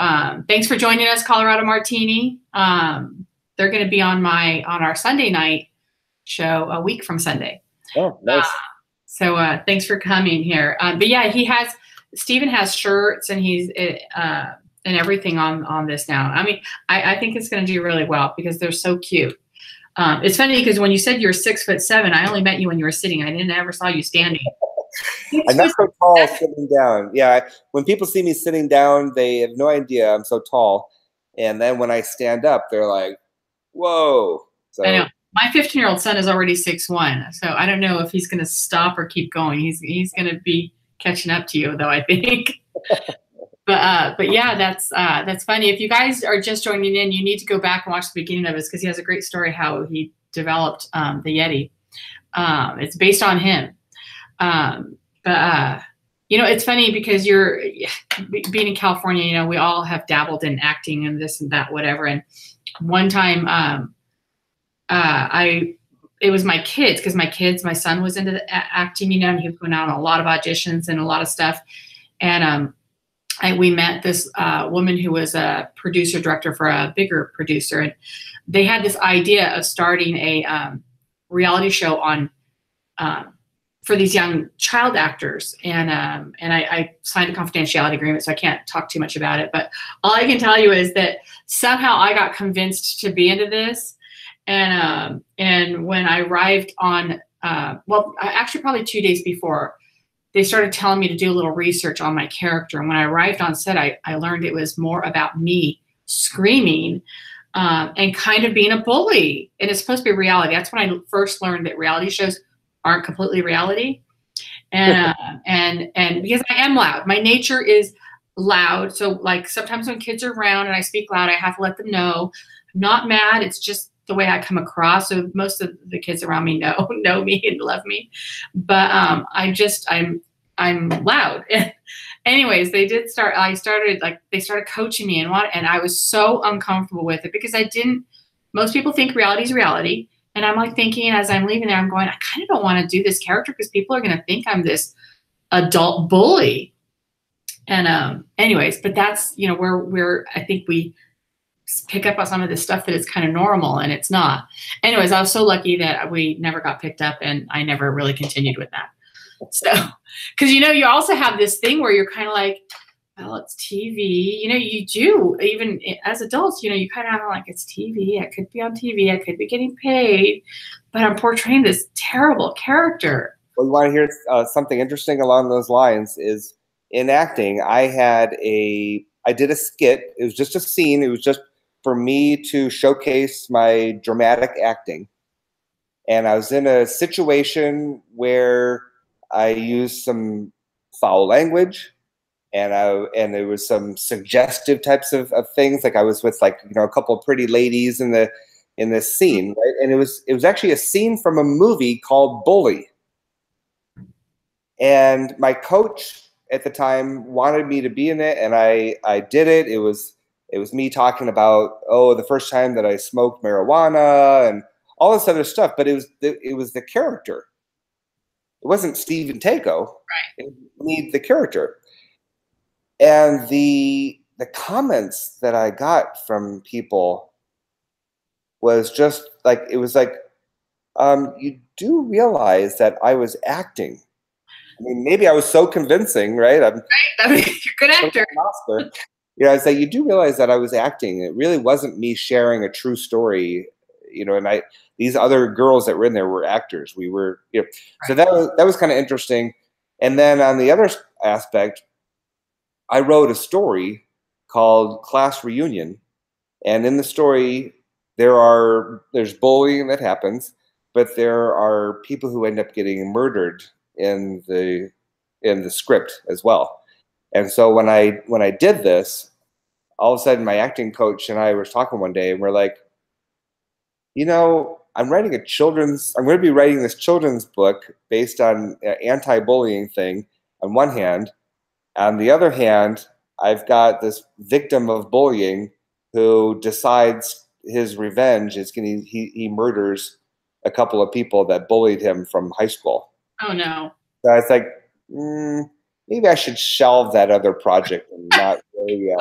thanks for joining us, Colorado Martini. They're going to be on our Sunday night show a week from Sunday. Oh, nice. So thanks for coming here. But yeah, Steven has shirts, and he's and everything on this now. I mean, I think it's going to do really well because they're so cute. It's funny because when you said you're 6'7", I only met you when you were sitting. I never saw you standing. I'm not so tall sitting down. Yeah, when people see me sitting down, they have no idea I'm so tall. And then when I stand up, they're like, whoa. So, I know. My 15-year-old son is already 6'1", so I don't know if he's going to stop or keep going. He's going to be catching up to you, though, I think. But yeah, that's funny. If you guys are just joining in, you need to go back and watch the beginning of this because he has a great story how he developed the Yeti. It's based on him. You know, it's funny because you're being in California. You know, we all have dabbled in acting and this and that, whatever. And one time, it was my kids because my son was into the acting. You know, and he was going out on a lot of auditions and a lot of stuff. And we met this woman who was a producer director for a bigger producer, and they had this idea of starting a reality show on for these young child actors. And I signed a confidentiality agreement, so I can't talk too much about it. But all I can tell you is that somehow I got convinced to be into this. And when I arrived on, actually probably 2 days before, they started telling me to do a little research on my character. And when I arrived on set, I learned it was more about me screaming and kind of being a bully. And it's supposed to be reality. That's when I first learned that reality shows aren't completely reality. And because I am loud, my nature is loud. So like sometimes when kids are around and I speak loud, I have to let them know I'm not mad. It's just the way I come across. So most of the kids around me know me and love me, but I'm loud. Anyways, they started coaching me and I was so uncomfortable with it because most people think reality is reality. And I'm like thinking as I'm leaving there, I'm going, I kind of don't want to do this character because people are going to think I'm this adult bully. And anyways, but that's, you know, where I think we pick up on some of this stuff that is kind of normal, and it's not. Anyways, I was so lucky that we never got picked up, and I never really continued with that. So, because you also have this thing where you're kind of like, well, it's TV. You do, even as adults, you kind of have like, it's TV. I could be on TV. I could be getting paid, but I'm portraying this terrible character. Well, you want to hear something interesting along those lines is in acting, I did a skit. It was just a scene. It was just for me to showcase my dramatic acting. And I was in a situation where I used some foul language, and there was some suggestive types of things. Like I was with like, a couple of pretty ladies in this scene, right? And it was actually a scene from a movie called Bully. And my coach at the time wanted me to be in it, and I did it. It was me talking about, the first time that I smoked marijuana and all this other stuff. But it was the character. It wasn't Stephen TAKO. Right. It was the character. And the comments that I got from people was just like, it was like, you do realize that I was acting. I mean, maybe I was so convincing, right? Right. I mean, you're a good actor. Oscar. I was like, you do realize that I was acting. It really wasn't me sharing a true story, and these other girls that were in there were actors. We were, right. So that was kind of interesting. And then on the other aspect, I wrote a story called Class Reunion. And in the story, there's bullying that happens, but there are people who end up getting murdered in the script as well. And so when I did this, all of a sudden my acting coach and I were talking one day, and we're like, I'm going to be writing this children's book based on an anti-bullying thing on one hand. On the other hand, I've got this victim of bullying who decides his revenge is he murders a couple of people that bullied him from high school. Oh no! So I was like, maybe I should shelve that other project and not really.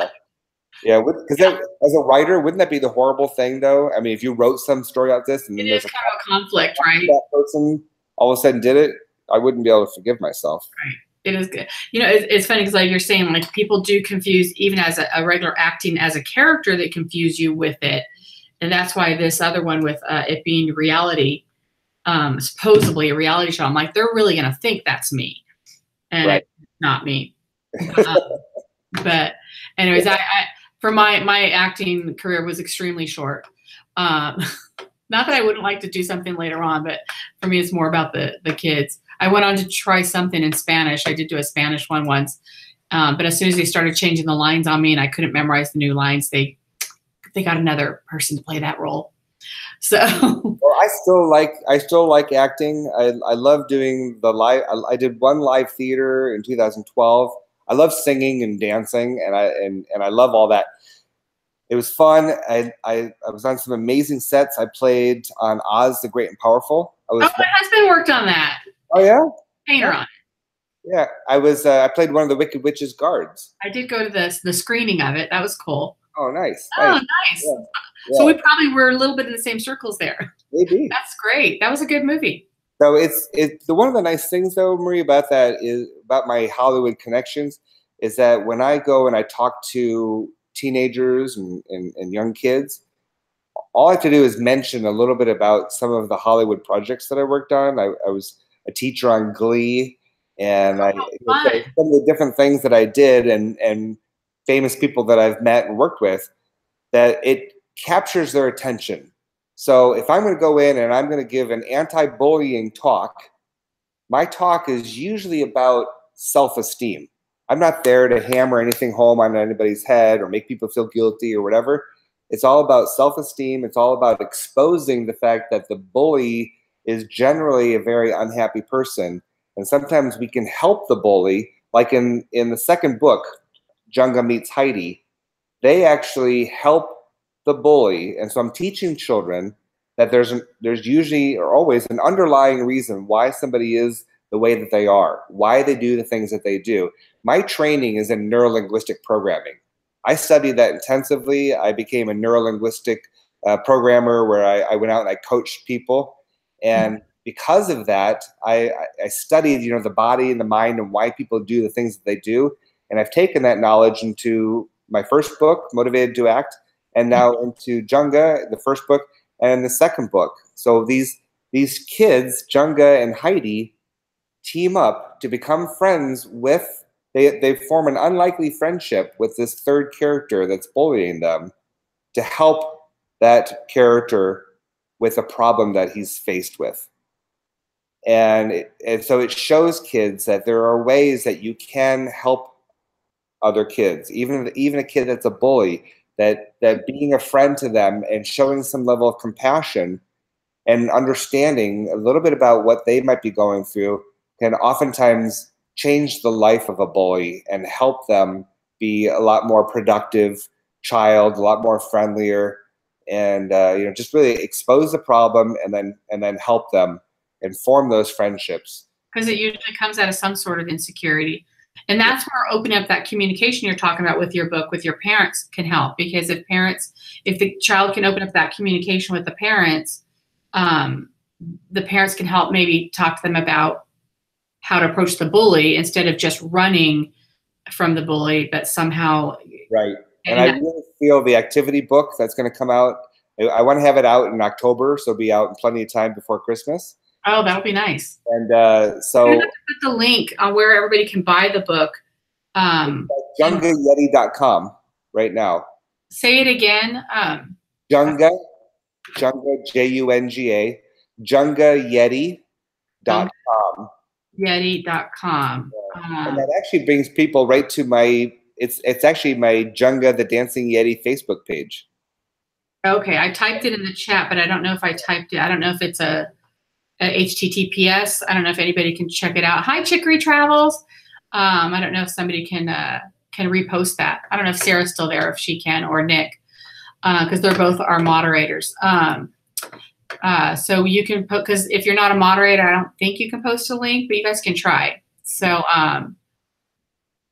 Because as a writer, wouldn't that be the horrible thing, though? I mean, if you wrote some story like this and then there's kind of a conflict, right? That person all of a sudden did it, I wouldn't be able to forgive myself. Right. It is good. It's funny because like you're saying, like people do confuse, even as a regular acting as a character, they confuse you with it. And that's why this other one with it being reality, supposedly a reality show, I'm like, they're really going to think that's me. And right. It's not me. But anyways, I for my acting career was extremely short. Not that I wouldn't like to do something later on, but for me, it's more about the kids. I went on to try something in Spanish. I did do a Spanish one once. But as soon as they started changing the lines on me and I couldn't memorize the new lines, they got another person to play that role. So well, I still like acting. I love doing the live. I did one live theater in 2012. I love singing and dancing, and I love all that. It was fun. I was on some amazing sets. I played on Oz the Great and Powerful. My husband worked on that. Oh yeah, painter on it. Yeah, I was. I played one of the Wicked Witch's guards. I did go to the screening of it. That was cool. Oh, nice. Oh, nice. Yeah. Yeah. So we probably were a little bit in the same circles there. Maybe. That's great. That was a good movie. So it's one of the nice things though, Marie, about that is about my Hollywood connections is that when I go and I talk to teenagers and young kids, all I have to do is mention a little bit about some of the Hollywood projects that I worked on. I was a teacher on Glee, and some of the different things that I did and famous people that I've met and worked with, that it captures their attention. So if I'm going to go in and I'm going to give an anti-bullying talk, my talk is usually about self-esteem. I'm not there to hammer anything home on anybody's head or make people feel guilty or whatever. It's all about self-esteem. It's all about exposing the fact that the bully is generally a very unhappy person. And sometimes we can help the bully, like in the second book, Junga Meets Heidi, they actually help the bully. And so I'm teaching children that there's usually or always an underlying reason why somebody is the way that they are, why they do the things that they do. My training is in neurolinguistic programming. I studied that intensively. I became a neurolinguistic programmer where I went out and I coached people. And because of that, I studied, you know, the body and the mind and why people do the things that they do. And I've taken that knowledge into my first book, Motivated to Act, and now into Junga, the first book, and the second book. So these kids, Junga and Heidi, team up to become friends with, they form an unlikely friendship with this third character that's bullying them to help that character with a problem that he's faced with. And so it shows kids that there are ways that you can help other kids, even a kid that's a bully, that being a friend to them and showing some level of compassion and understanding a little bit about what they might be going through can oftentimes change the life of a bully and help them be a lot more productive child, a lot more friendlier, and you know, just really expose the problem and then help them and form those friendships. Because it usually comes out of some sort of insecurity. And that's where opening up that communication you're talking about with your book with your parents can help. Because if the child can open up that communication with the parents can help maybe talk to them about how to approach the bully instead of just running from the bully, but somehow. Right. And I really feel the activity book that's going to come out, I want to have it out in October, so it'll be out in plenty of time before Christmas. Oh, that'll be nice. And so I'm going to put the link on where everybody can buy the book. JungaYeti.com right now. Say it again. Junga, Junga, JungaYeti.com. Yeti.com. And that actually brings people right to it's actually my Junga the Dancing Yeti Facebook page. Okay, I typed it in the chat, but I don't know if I typed it. I don't know if it's a HTTPS. I don't know if anybody can check it out. Hi, Chicory Travels. I don't know if somebody can repost that. I don't know if Sarah's still there, if she can, or Nick, because they're both our moderators. So you can put, because if you're not a moderator, I don't think you can post a link, but you guys can try. So,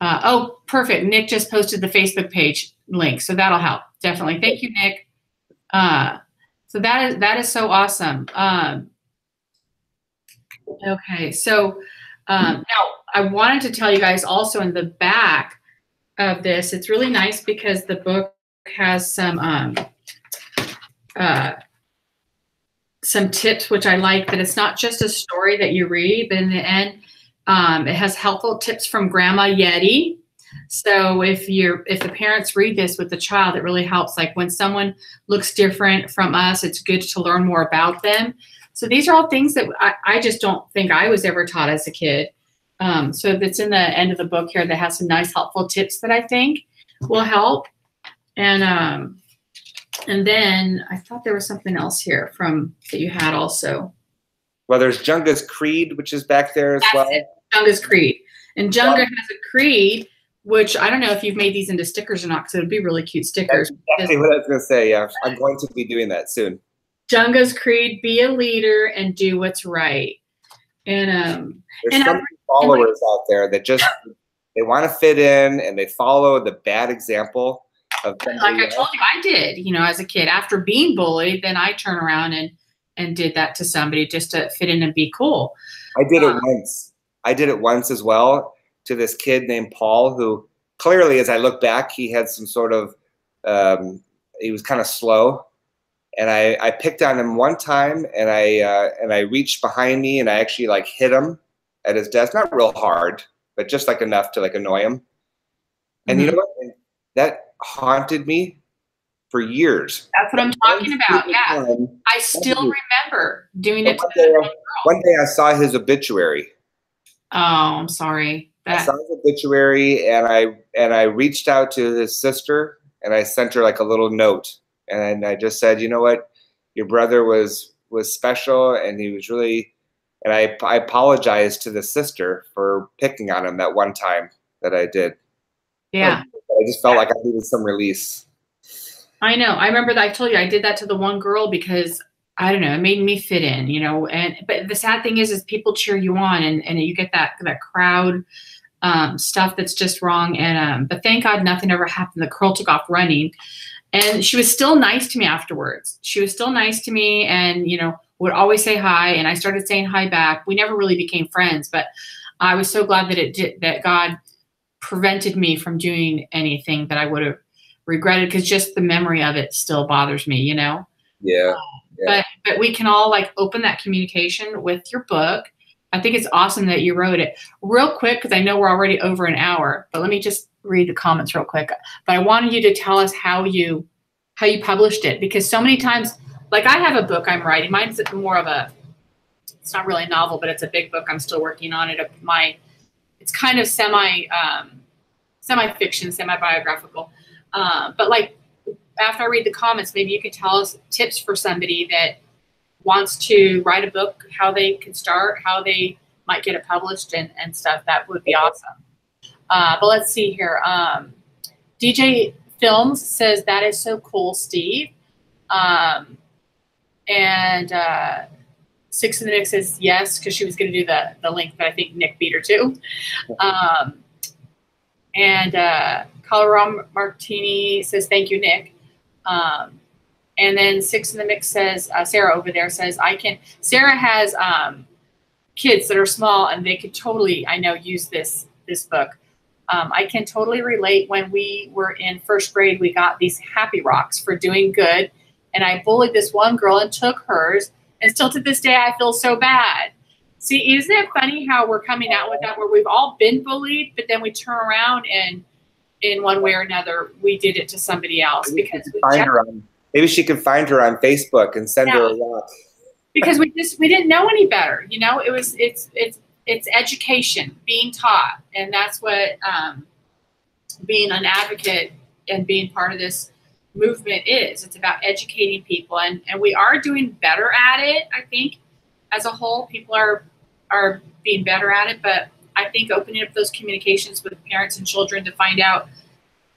oh, perfect. Nick just posted the Facebook page link, so that'll help. Definitely. Thank you, Nick. So that is so awesome. Okay, so now I wanted to tell you guys also in the back of this, it's really nice because the book has some tips, which I like, that it's not just a story that you read, but in the end, it has helpful tips from Grandma Yeti. So if the parents read this with the child, it really helps. Like when someone looks different from us, it's good to learn more about them. So these are all things that I just don't think I was ever taught as a kid. So that's in the end of the book here that has some nice helpful tips that I think will help. And then I thought there was something else here that you had also. Well, there's Junga's Creed, which is back there as well. Junga's Creed. And Junga has a creed, which I don't know if you've made these into stickers or not, because it would be really cute stickers. That's exactly what I was going to say. Yeah, I'm going to be doing that soon. Junga's Creed: be a leader and do what's right. And there's some followers out there that just they want to fit in and they follow the bad example of. Like I told you, I did. You know, as a kid, after being bullied, then I turn around and did that to somebody just to fit in and be cool. I did it once. I did it once as well to this kid named Paul, who clearly, as I look back, he had some sort of he was kind of slow. And I picked on him one time, and I reached behind me, and I actually like hit him at his desk, not real hard, but just like enough to like annoy him. And you know what? That haunted me for years. That's what I'm talking about. Yeah, I still remember doing it. One day I saw his obituary. Oh, I'm sorry. I saw his obituary, and I reached out to his sister, and I sent her like a little note. And I just said, you know what, your brother was special, and he was really, and I apologized to the sister for picking on him that one time that I did. Yeah. I just felt like I needed some release. I know. I remember that I told you I did that to the one girl because, I don't know, it made me fit in, you know. But the sad thing is people cheer you on, and you get that crowd stuff that's just wrong. And but thank God nothing ever happened. The girl took off running, and she was still nice to me afterwards. She was still nice to me, and would always say hi. And I started saying hi back. We never really became friends, but I was so glad that God prevented me from doing anything that I would have regretted, because just the memory of it still bothers me. Yeah. But we can all like open that communication with your book. I think it's awesome that you wrote it. Real quick, because I know we're already over an hour, but let me just read the comments real quick. But I wanted you to tell us how you published it, because so many times, like I have a book I'm writing. Mine's more of it's not really a novel, but it's a big book. I'm still working on it. It's kind of semi-fiction, semi-biographical. But like after I read the comments, maybe you could tell us tips for somebody that wants to write a book, how they can start, how they might get it published and stuff. That would be awesome. But let's see here. DJ Films says, that is so cool, Steve. And Six in the Mix says yes, because she was going to do the link, but I think Nick beat her too. And Colorado Martini says, thank you, Nick. And then Six in the Mix says, Sarah over there says, Sarah has kids that are small, and they could totally, I know, use this book. I can totally relate. When we were in first grade, we got these Happy Rocks for doing good, and I bullied this one girl and took hers, and still to this day I feel so bad. See, isn't it funny how we're coming out with that, where we've all been bullied, but then we turn around and in one way or another we did it to somebody else. Because maybe she can find her on Facebook and send her a rock. Because we didn't know any better. It's education, being taught, and that's what being an advocate and being part of this movement is. It's about educating people, and we are doing better at it. I think as a whole, people are being better at it, but I think opening up those communications with parents and children to find out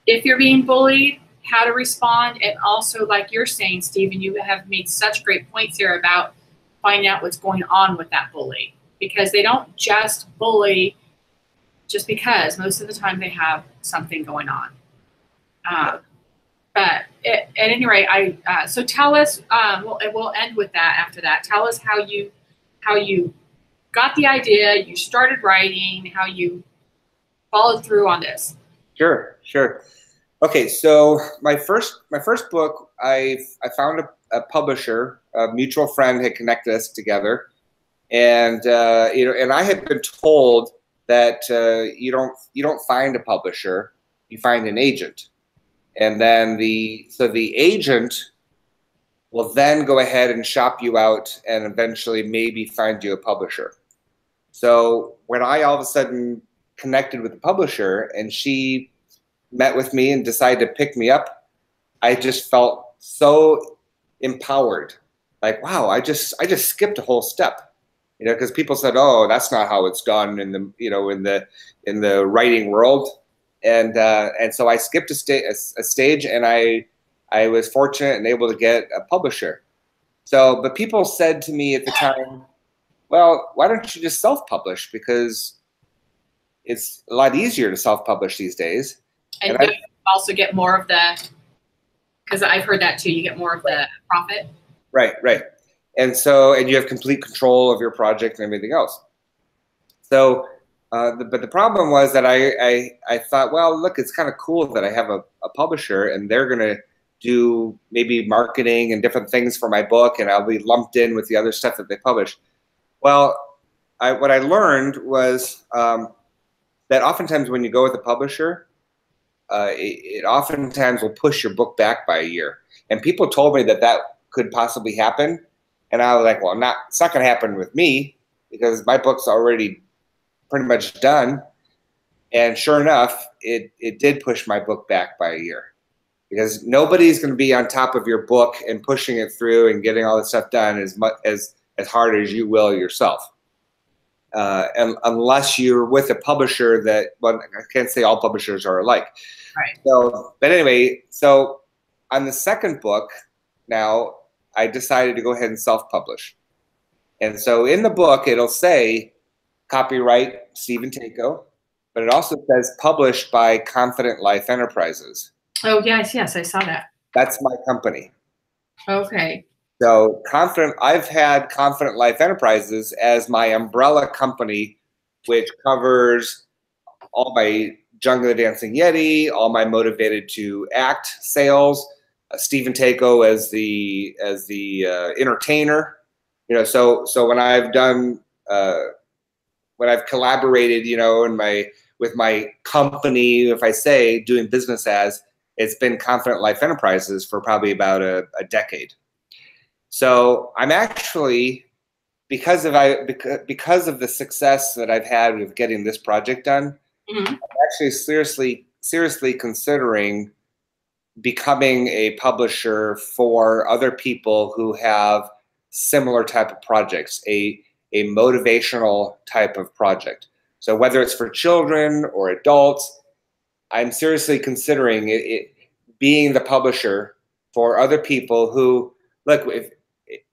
if you're being bullied, how to respond, and also, like you're saying, Stephen, you have made such great points here about finding out what's going on with that bully, because they don't just bully just because. Most of the time they have something going on. But at any rate, so tell us, we'll end with that after that. Tell us how you got the idea, you started writing, how you followed through on this. Sure. Okay, so my first book, I found a publisher, a mutual friend had connected us together, and and I had been told that you don't find a publisher, you find an agent, and then the agent will then go ahead and shop you out and eventually maybe find you a publisher. So when I all of a sudden connected with the publisher and she met with me and decided to pick me up, I just felt so empowered. Like, wow, I just skipped a whole step, because people said, oh, that's not how it's done in the in the writing world, and so I skipped a stage, and I was fortunate and able to get a publisher. So, but people said to me at the time, well, why don't you just self-publish, because it's a lot easier to self-publish these days. And you also get more of because I've heard that too, you get more of the profit. Right. And you have complete control of your project and everything else. So, but the problem was that I thought, well, look, it's kind of cool that I have a publisher, and they're going to do maybe marketing and different things for my book, and I'll be lumped in with the other stuff that they publish. Well, what I learned was that oftentimes when you go with a publisher, it oftentimes will push your book back by a year. And people told me that could possibly happen. And I was like, well, it's not going to happen with me, because my book's already pretty much done. And sure enough, it did push my book back by a year, because nobody's going to be on top of your book and pushing it through and getting all this stuff done as hard as you will yourself. And unless you're with a publisher that, well, I can't say all publishers are alike. Right. So, but anyway, so on the second book, now I decided to go ahead and self-publish. And so in the book, it'll say copyright Stephen TAKO. but it also says published by Confident Life Enterprises. Oh, yes, yes, I saw that. That's my company. Okay. So I've had Confident Life Enterprises as my umbrella company, which covers all my Junga the Dancing Yeti, all my Motivated to Act sales, Stephen TAKO as the entertainer. You know, so when I've done when I've collaborated, you know, with my company, if I say doing business as, it's been Confident Life Enterprises for probably about a decade. So I'm actually, because of the success that I've had with getting this project done, Mm-hmm. I'm actually seriously considering becoming a publisher for other people who have similar type of projects, a motivational type of project. So whether it's for children or adults, I'm seriously considering being the publisher for other people who, look, if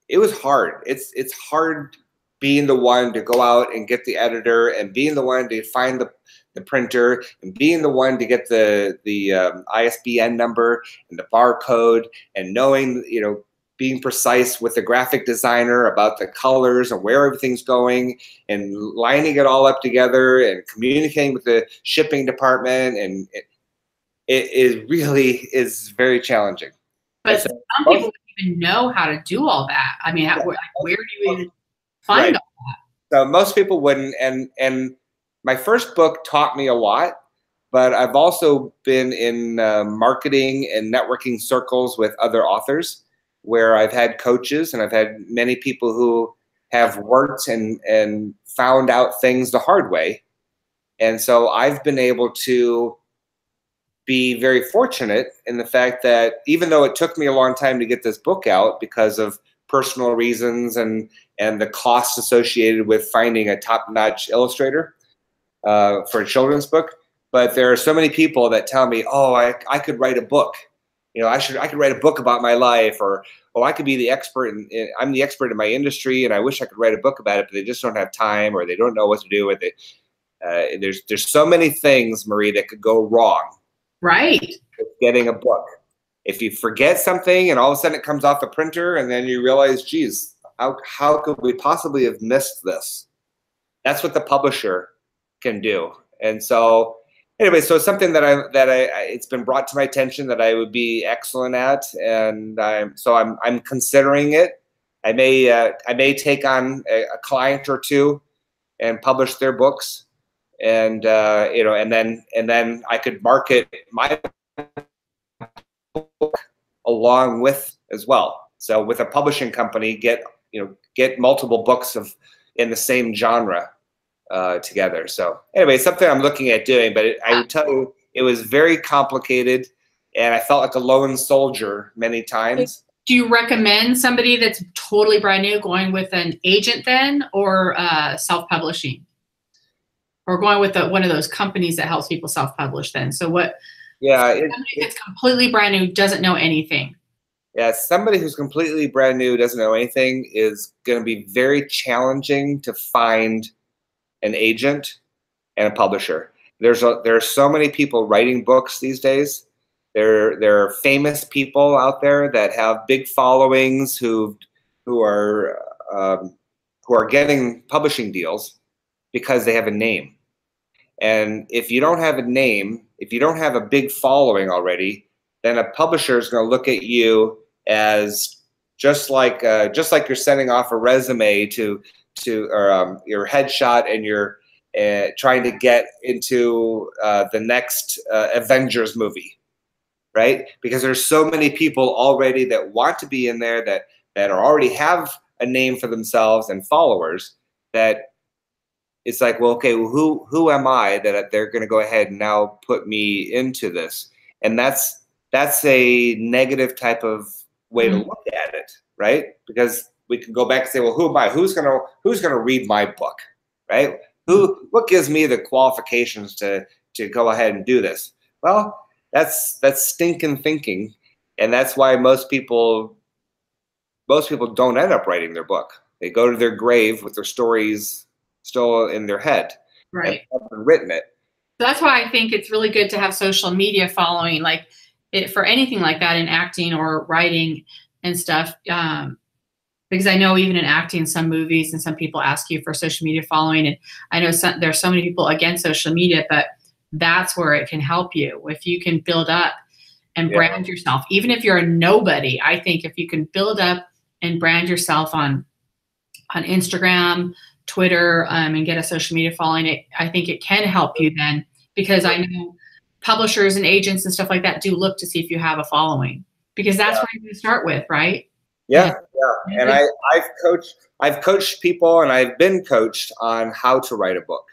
it was hard. It's hard being the one to go out and get the editor, and being the one to find the printer, and being the one to get the ISBN number and the barcode, and knowing, you know, being precise with the graphic designer about the colors and where everything's going, and lining it all up together, and communicating with the shipping department, and it really is very challenging. But so some people don't even know how to do all that. I mean, where do you even find all that? So most people wouldn't, and my first book taught me a lot, but I've also been in marketing and networking circles with other authors where I've had coaches, and I've had many people who have worked and found out things the hard way. And so I've been able to be very fortunate in the fact that even though it took me a long time to get this book out because of personal reasons and the costs associated with finding a top-notch illustrator for a children's book, but there are so many people that tell me, oh, I could write a book. You know, I could write a book about my life, or oh, I could be the expert I'm the expert in my industry, and I wish I could write a book about it, but they just don't have time, or they don't know what to do with it. There's so many things, Marie, that could go wrong. Right. Getting a book. If you forget something and all of a sudden it comes off the printer, and then you realize, geez, how could we possibly have missed this? That's what the publisher can do. And so anyway, so it's something that it's been brought to my attention that I would be excellent at, and I'm considering it. I may take on a client or two and publish their books. And you know, and then I could market my book along with as well. So with a publishing company, get multiple books in the same genre together. So anyway, it's something I'm looking at doing, but I would tell you it was very complicated, and I felt like a lone soldier many times. Do you recommend somebody that's totally brand new going with an agent then, or self-publishing? Or going with one of those companies that helps people self-publish then. So what? Yeah. Somebody that's completely brand new, doesn't know anything. Yeah, somebody who's completely brand new, doesn't know anything, is going to be very challenging to find an agent and a publisher. There are so many people writing books these days. There are famous people out there that have big followings who are getting publishing deals because they have a name. And if you don't have a name, if you don't have a big following already, then a publisher is going to look at you as just like you're sending off a resume to your headshot, and you're trying to get into the next Avengers movie, right? Because there's so many people already that want to be in there, that already have a name for themselves and followers, that it's like, well, okay, well, who am I that they're going to go ahead and now put me into this? And that's a negative type of way to look at it, right? Because we can go back and say, well, who am I? Who's gonna read my book, right? What gives me the qualifications to go ahead and do this? Well, that's stinking thinking, and that's why most people don't end up writing their book. They go to their grave with their stories still in their head, right? And haven't written it. So that's why I think it's really good to have social media following, like it, for anything like that in acting or writing and stuff. Because I know even in acting, some movies and some people ask you for social media following, and I know there's so many people against social media, but that's where it can help you if you can build up and brand yourself. Even if you're a nobody, I think if you can build up and brand yourself on Instagram, Twitter, and get a social media following, I think it can help you then, because I know publishers and agents and stuff like that do look to see if you have a following, because that's where you're going to start with, right? Yeah, yeah. And I've coached people, and I've been coached on how to write a book.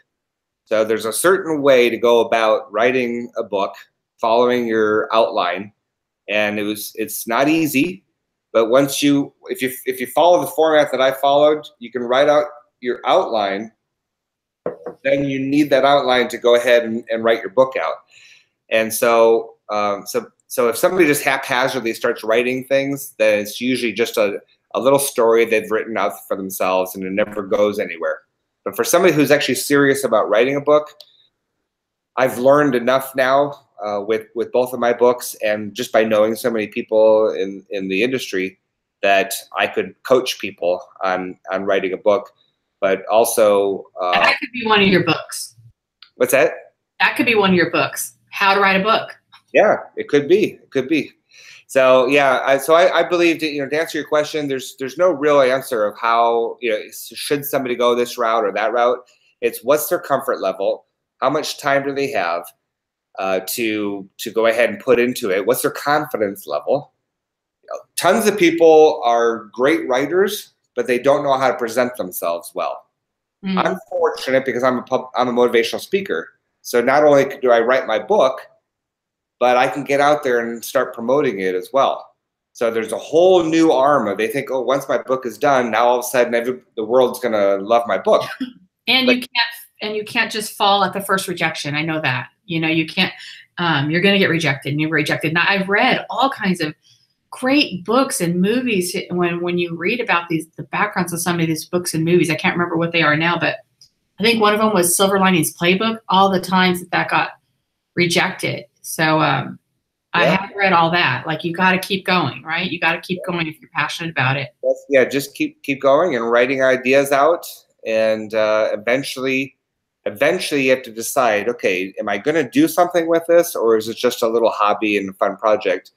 So there's a certain way to go about writing a book, following your outline, and it's not easy, but once if you follow the format that I followed, you can write out your outline. Then you need that outline to go ahead and write your book out. And so so if somebody just haphazardly starts writing things, then it's usually just a little story they've written out for themselves, and it never goes anywhere. But for somebody who's actually serious about writing a book, I've learned enough now with both of my books, and just by knowing so many people in the industry, that I could coach people on writing a book. But also, that could be one of your books. What's that? That could be one of your books. How to write a book. Yeah, it could be. It could be. So yeah, I believe that, to answer your question, there's no real answer of how, should somebody go this route or that route. It's what's their comfort level, how much time do they have to go ahead and put into it, what's their confidence level. Tons of people are great writers, but they don't know how to present themselves well. Mm-hmm. I'm fortunate because I'm a motivational speaker. So not only do I write my book, but I can get out there and start promoting it as well. So there's a whole new arm of, they think, oh, once my book is done, now all of a sudden the world's gonna love my book. And you can't just fall at the first rejection. I know that. You can't. You're gonna get rejected, and you're rejected. Now I've read all kinds of great books and movies. When you read about the backgrounds of some of these books and movies, I can't remember what they are now, but I think one of them was Silver Linings Playbook. All the times that got rejected. So I have read all that. Like, you got to keep going, right? You got to keep going if you're passionate about it. Yeah, just keep going and writing ideas out, and eventually you have to decide, okay, am I going to do something with this, or is it just a little hobby and a fun project?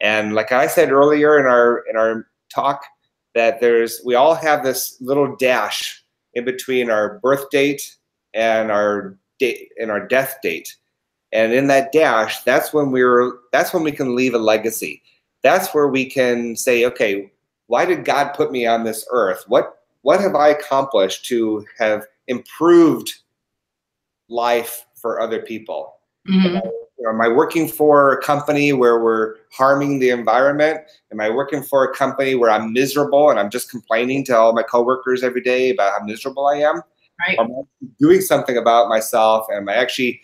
And like I said earlier in our talk, that we all have this little dash in between our birth date and our death date. And in that dash, that's when we can leave a legacy. That's where we can say, okay, why did God put me on this earth? What have I accomplished to have improved life for other people? Mm-hmm. Am I working for a company where we're harming the environment? Am I working for a company where I'm miserable and I'm just complaining to all my coworkers every day about how miserable I am? Right. Or am I doing something about myself? And am I actually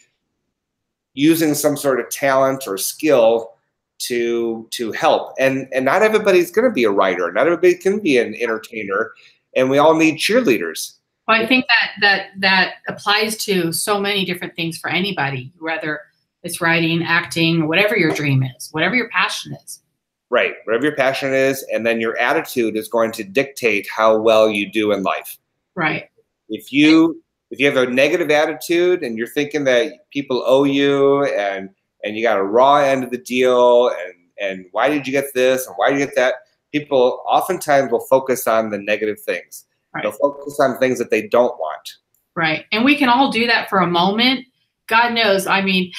using some sort of talent or skill to help? And not everybody's going to be a writer. Not everybody can be an entertainer. And we all need cheerleaders. Well, I think that applies to so many different things for anybody, whether it's writing, acting, or whatever your dream is, whatever your passion is. Right, whatever your passion is, and then your attitude is going to dictate how well you do in life. Right. If you have a negative attitude and you're thinking that people owe you, and you got a raw end of the deal, and why did you get this and why did you get that, people oftentimes will focus on the negative things. Right. They'll focus on things that they don't want. Right. And we can all do that for a moment. God knows. I mean,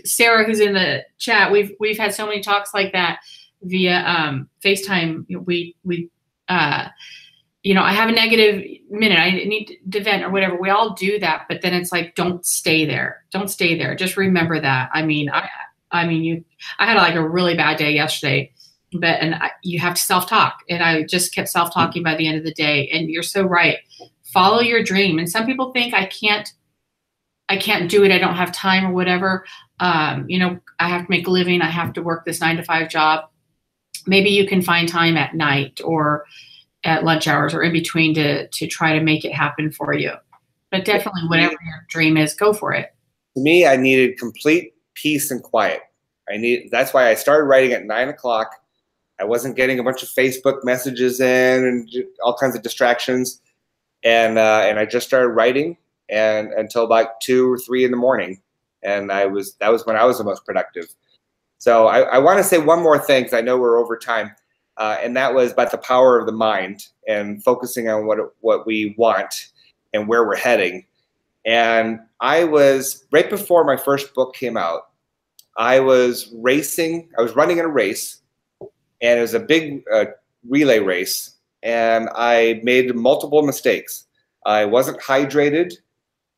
Sarah, who's in the chat, we've had so many talks like that via FaceTime. I have a negative minute. I need to vent or whatever. We all do that, but then it's like, don't stay there. Don't stay there. Just remember that. I had like a really bad day yesterday, you have to self-talk, and I just kept self-talking by the end of the day. And you're so right. Follow your dream. And some people think I can't do it. I don't have time or whatever. I have to make a living. I have to work this 9-to-5 job. Maybe you can find time at night or at lunch hours or in between to try to make it happen for you. But definitely whatever your dream is, go for it. To me, I needed complete peace and quiet. That's why I started writing at 9 o'clock. I wasn't getting a bunch of Facebook messages in and all kinds of distractions. And I just started writing and until about 2 or 3 in the morning. And that was when I was the most productive. So I want to say one more thing, because I know we're over time. And that was about the power of the mind and focusing on what we want and where we're heading. And I was, right before my first book came out, I was running in a race, and it was a big relay race, and I made multiple mistakes. I wasn't hydrated.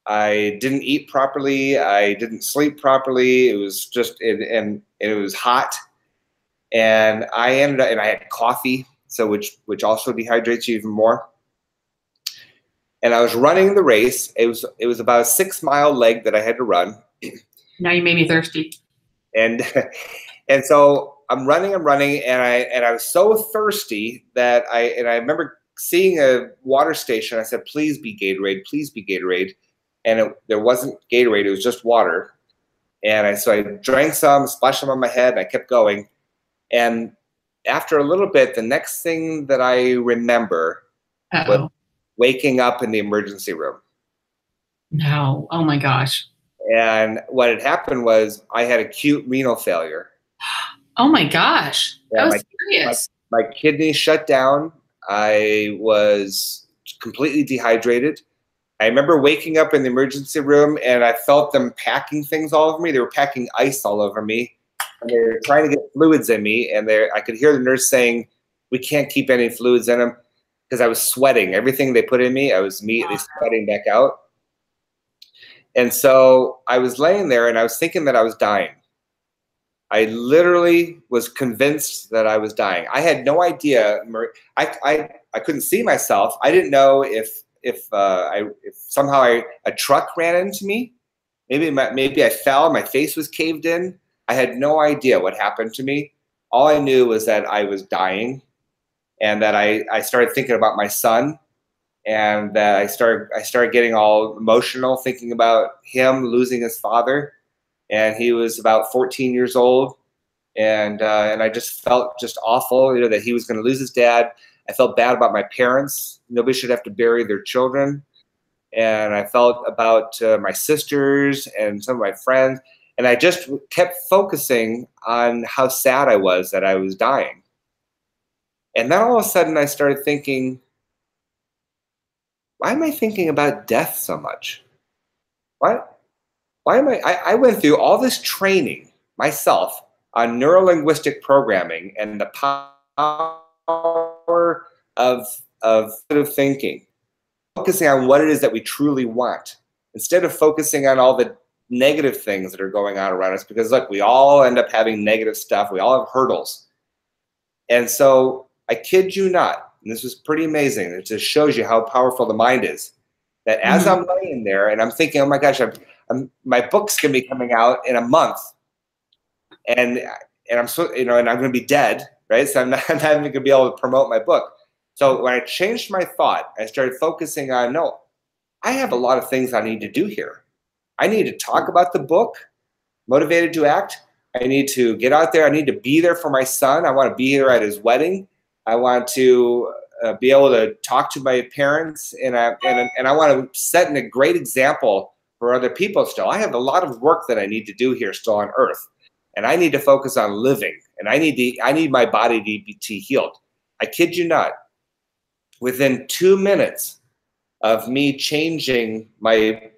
I didn't eat properly. I didn't sleep properly. It was just, and it was hot. And I ended up, and I had coffee, so which also dehydrates you even more. And I was running the race. It was about a 6-mile leg that I had to run. Now you made me thirsty. And and so I'm running, and I was so thirsty that I remember seeing a water station. I said, "Please be Gatorade, please be Gatorade." And there wasn't Gatorade, it was just water. And so I drank some, splashed some on my head, and I kept going. And after a little bit, the next thing that I remember was waking up in the emergency room. No. Oh my gosh. And what had happened was I had acute renal failure. Oh my gosh. That was serious. My kidneys shut down. I was completely dehydrated. I remember waking up in the emergency room, and I felt them packing things all over me. They were packing ice all over me, and they were trying to get fluids in me. And I could hear the nurse saying, "We can't keep any fluids in them," because I was sweating. Everything they put in me, I was immediately sweating back out. And so I was laying there, and I was thinking that I was dying. I literally was convinced that I was dying. I had no idea. I couldn't see myself. I didn't know if somehow a truck ran into me. Maybe I fell. My face was caved in. I had no idea what happened to me. All I knew was that I was dying, and that I started thinking about my son, and that I started getting all emotional, thinking about him losing his father. And he was about 14 years old, and I just felt just awful, that he was going to lose his dad. I felt bad about my parents. Nobody should have to bury their children. And I felt about my sisters and some of my friends. And I just kept focusing on how sad I was that I was dying. And then all of a sudden I started thinking, why am I thinking about death so much? Why am I went through all this training myself on neurolinguistic programming and the power of thinking, focusing on what it is that we truly want, instead of focusing on all the negative things that are going on around us. Because look, we all end up having negative stuff. We all have hurdles. And so I kid you not, and this was pretty amazing. It just shows you how powerful the mind is. That as I'm laying there and I'm thinking, oh my gosh, my book's gonna be coming out in a month, and I'm so and I'm gonna be dead, right? So I'm not even gonna be able to promote my book. So when I changed my thought, I started focusing on, no, I have a lot of things I need to do here. I need to talk about the book, Motivated to Act. I need to get out there. I need to be there for my son. I want to be here at his wedding. I want to be able to talk to my parents, and I want to set a great example for other people still. I have a lot of work that I need to do here still on earth, and I need to focus on living, and I need my body to be healed. I kid you not, within 2 minutes of me changing my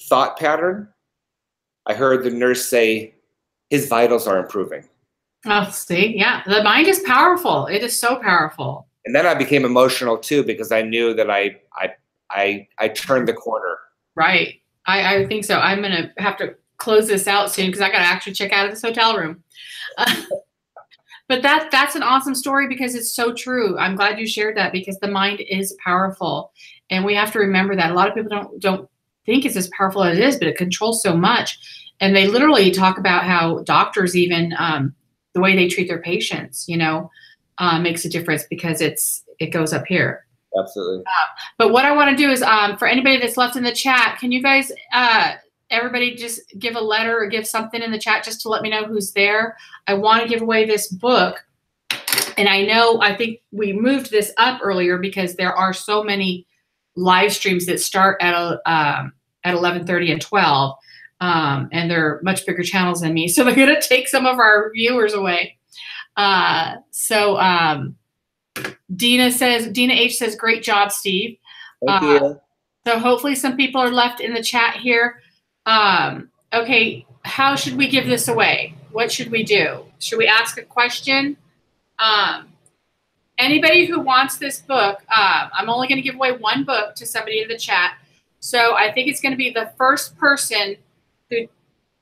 thought pattern, I heard the nurse say, his vitals are improving. Oh, see, yeah, the mind is powerful. It is so powerful. And then I became emotional too, because I knew that I turned the corner. Right. I think so. I'm going to have to close this out soon, because I got to actually check out of this hotel room. But that's an awesome story, because it's so true. I'm glad you shared that, because the mind is powerful, and we have to remember that. A lot of people don't think it's as powerful as it is, but it controls so much. And they literally talk about how doctors, even the way they treat their patients, makes a difference, because it goes up here. Absolutely. But what I want to do is, for anybody that's left in the chat, can you guys everybody just give a letter or give something in the chat just to let me know who's there. I want to give away this book. And I think we moved this up earlier because there are so many live streams that start at 11:30 and 12. And they're much bigger channels than me. So they're going to take some of our viewers away. Dina H says, great job, Steve. Thank you. So hopefully some people are left in the chat here. Okay, how should we give this away? What should we do? Should we ask a question? Anybody who wants this book, I'm only going to give away one book to somebody in the chat. So I think it's going to be the first person who,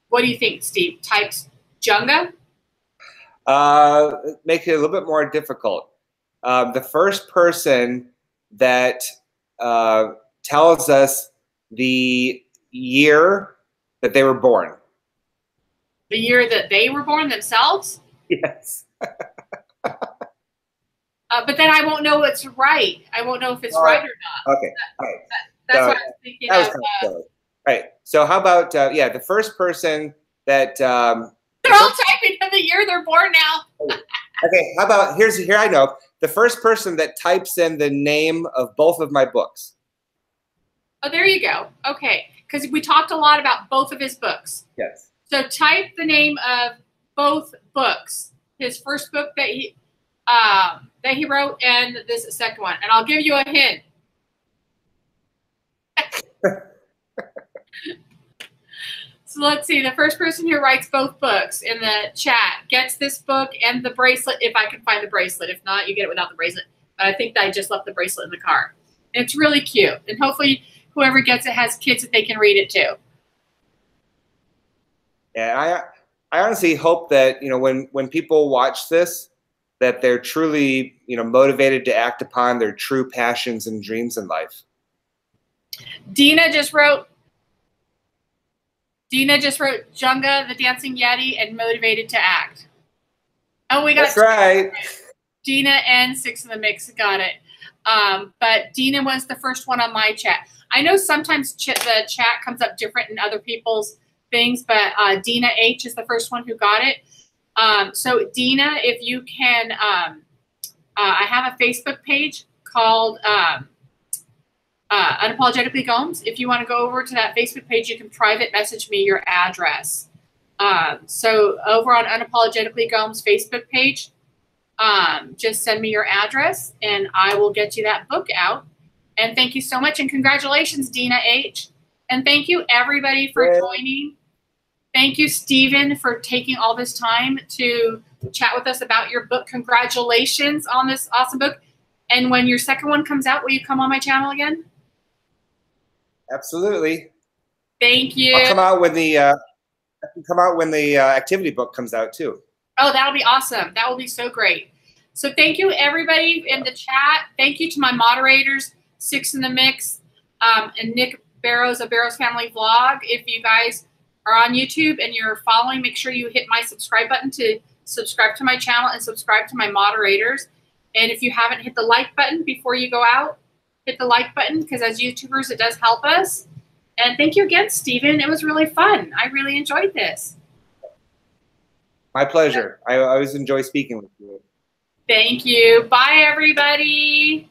what do you think, Steve? Types Junga? Make it a little bit more difficult. The first person that tells us the year that they were born. The year that they were born themselves? Yes. But then I won't know it's right. I won't know if it's right or not. Okay. All right. That's what I was thinking. That was kind of silly. Right. So how about the first person that they're all typing in the year they're born now. Okay. How about here I know the first person that types in the name of both of my books. Oh, there you go. Okay, because we talked a lot about both of his books. Yes. So type the name of both books. His first book that he wrote, and this second one. And I'll give you a hint. So let's see. The first person who writes both books in the chat gets this book and the bracelet, if I can find the bracelet. If not, you get it without the bracelet. But I think that I just left the bracelet in the car. And it's really cute. And hopefully whoever gets it has kids that they can read it too. Yeah, I honestly hope that, when people watch this, that they're truly, motivated to act upon their true passions and dreams in life. Dina just wrote Junga, the Dancing Yeti, and Motivated to Act. Oh, we got That's right. Dina and Six in the Mix got it. But Dina was the first one on my chat. I know sometimes the chat comes up different in other people's things, but Dina H is the first one who got it. So Dina, if you can, I have a Facebook page called Unapologetically Gomes. If you want to go over to that Facebook page, you can private message me your address. So over on Unapologetically Gomes Facebook page, just send me your address and I will get you that book out. And thank you so much. And congratulations, Dina H. And thank you everybody for joining. Thank you, Stephen, for taking all this time to chat with us about your book. Congratulations on this awesome book. And when your second one comes out, will you come on my channel again? Absolutely. Thank you. I'll come out when the activity book comes out too. Oh, that'll be awesome. That will be so great. So thank you, everybody in the chat. Thank you to my moderators, Six in the Mix, and Nick Barrows of Barrows Family Vlog. If you guys are on YouTube and you're following, make sure you hit my subscribe button to subscribe to my channel and subscribe to my moderators. And if you haven't hit the like button before you go out, hit the like button, because as YouTubers, it does help us. And thank you again, Stephen. It was really fun. I really enjoyed this. My pleasure. I always enjoy speaking with you. Thank you. Bye, everybody.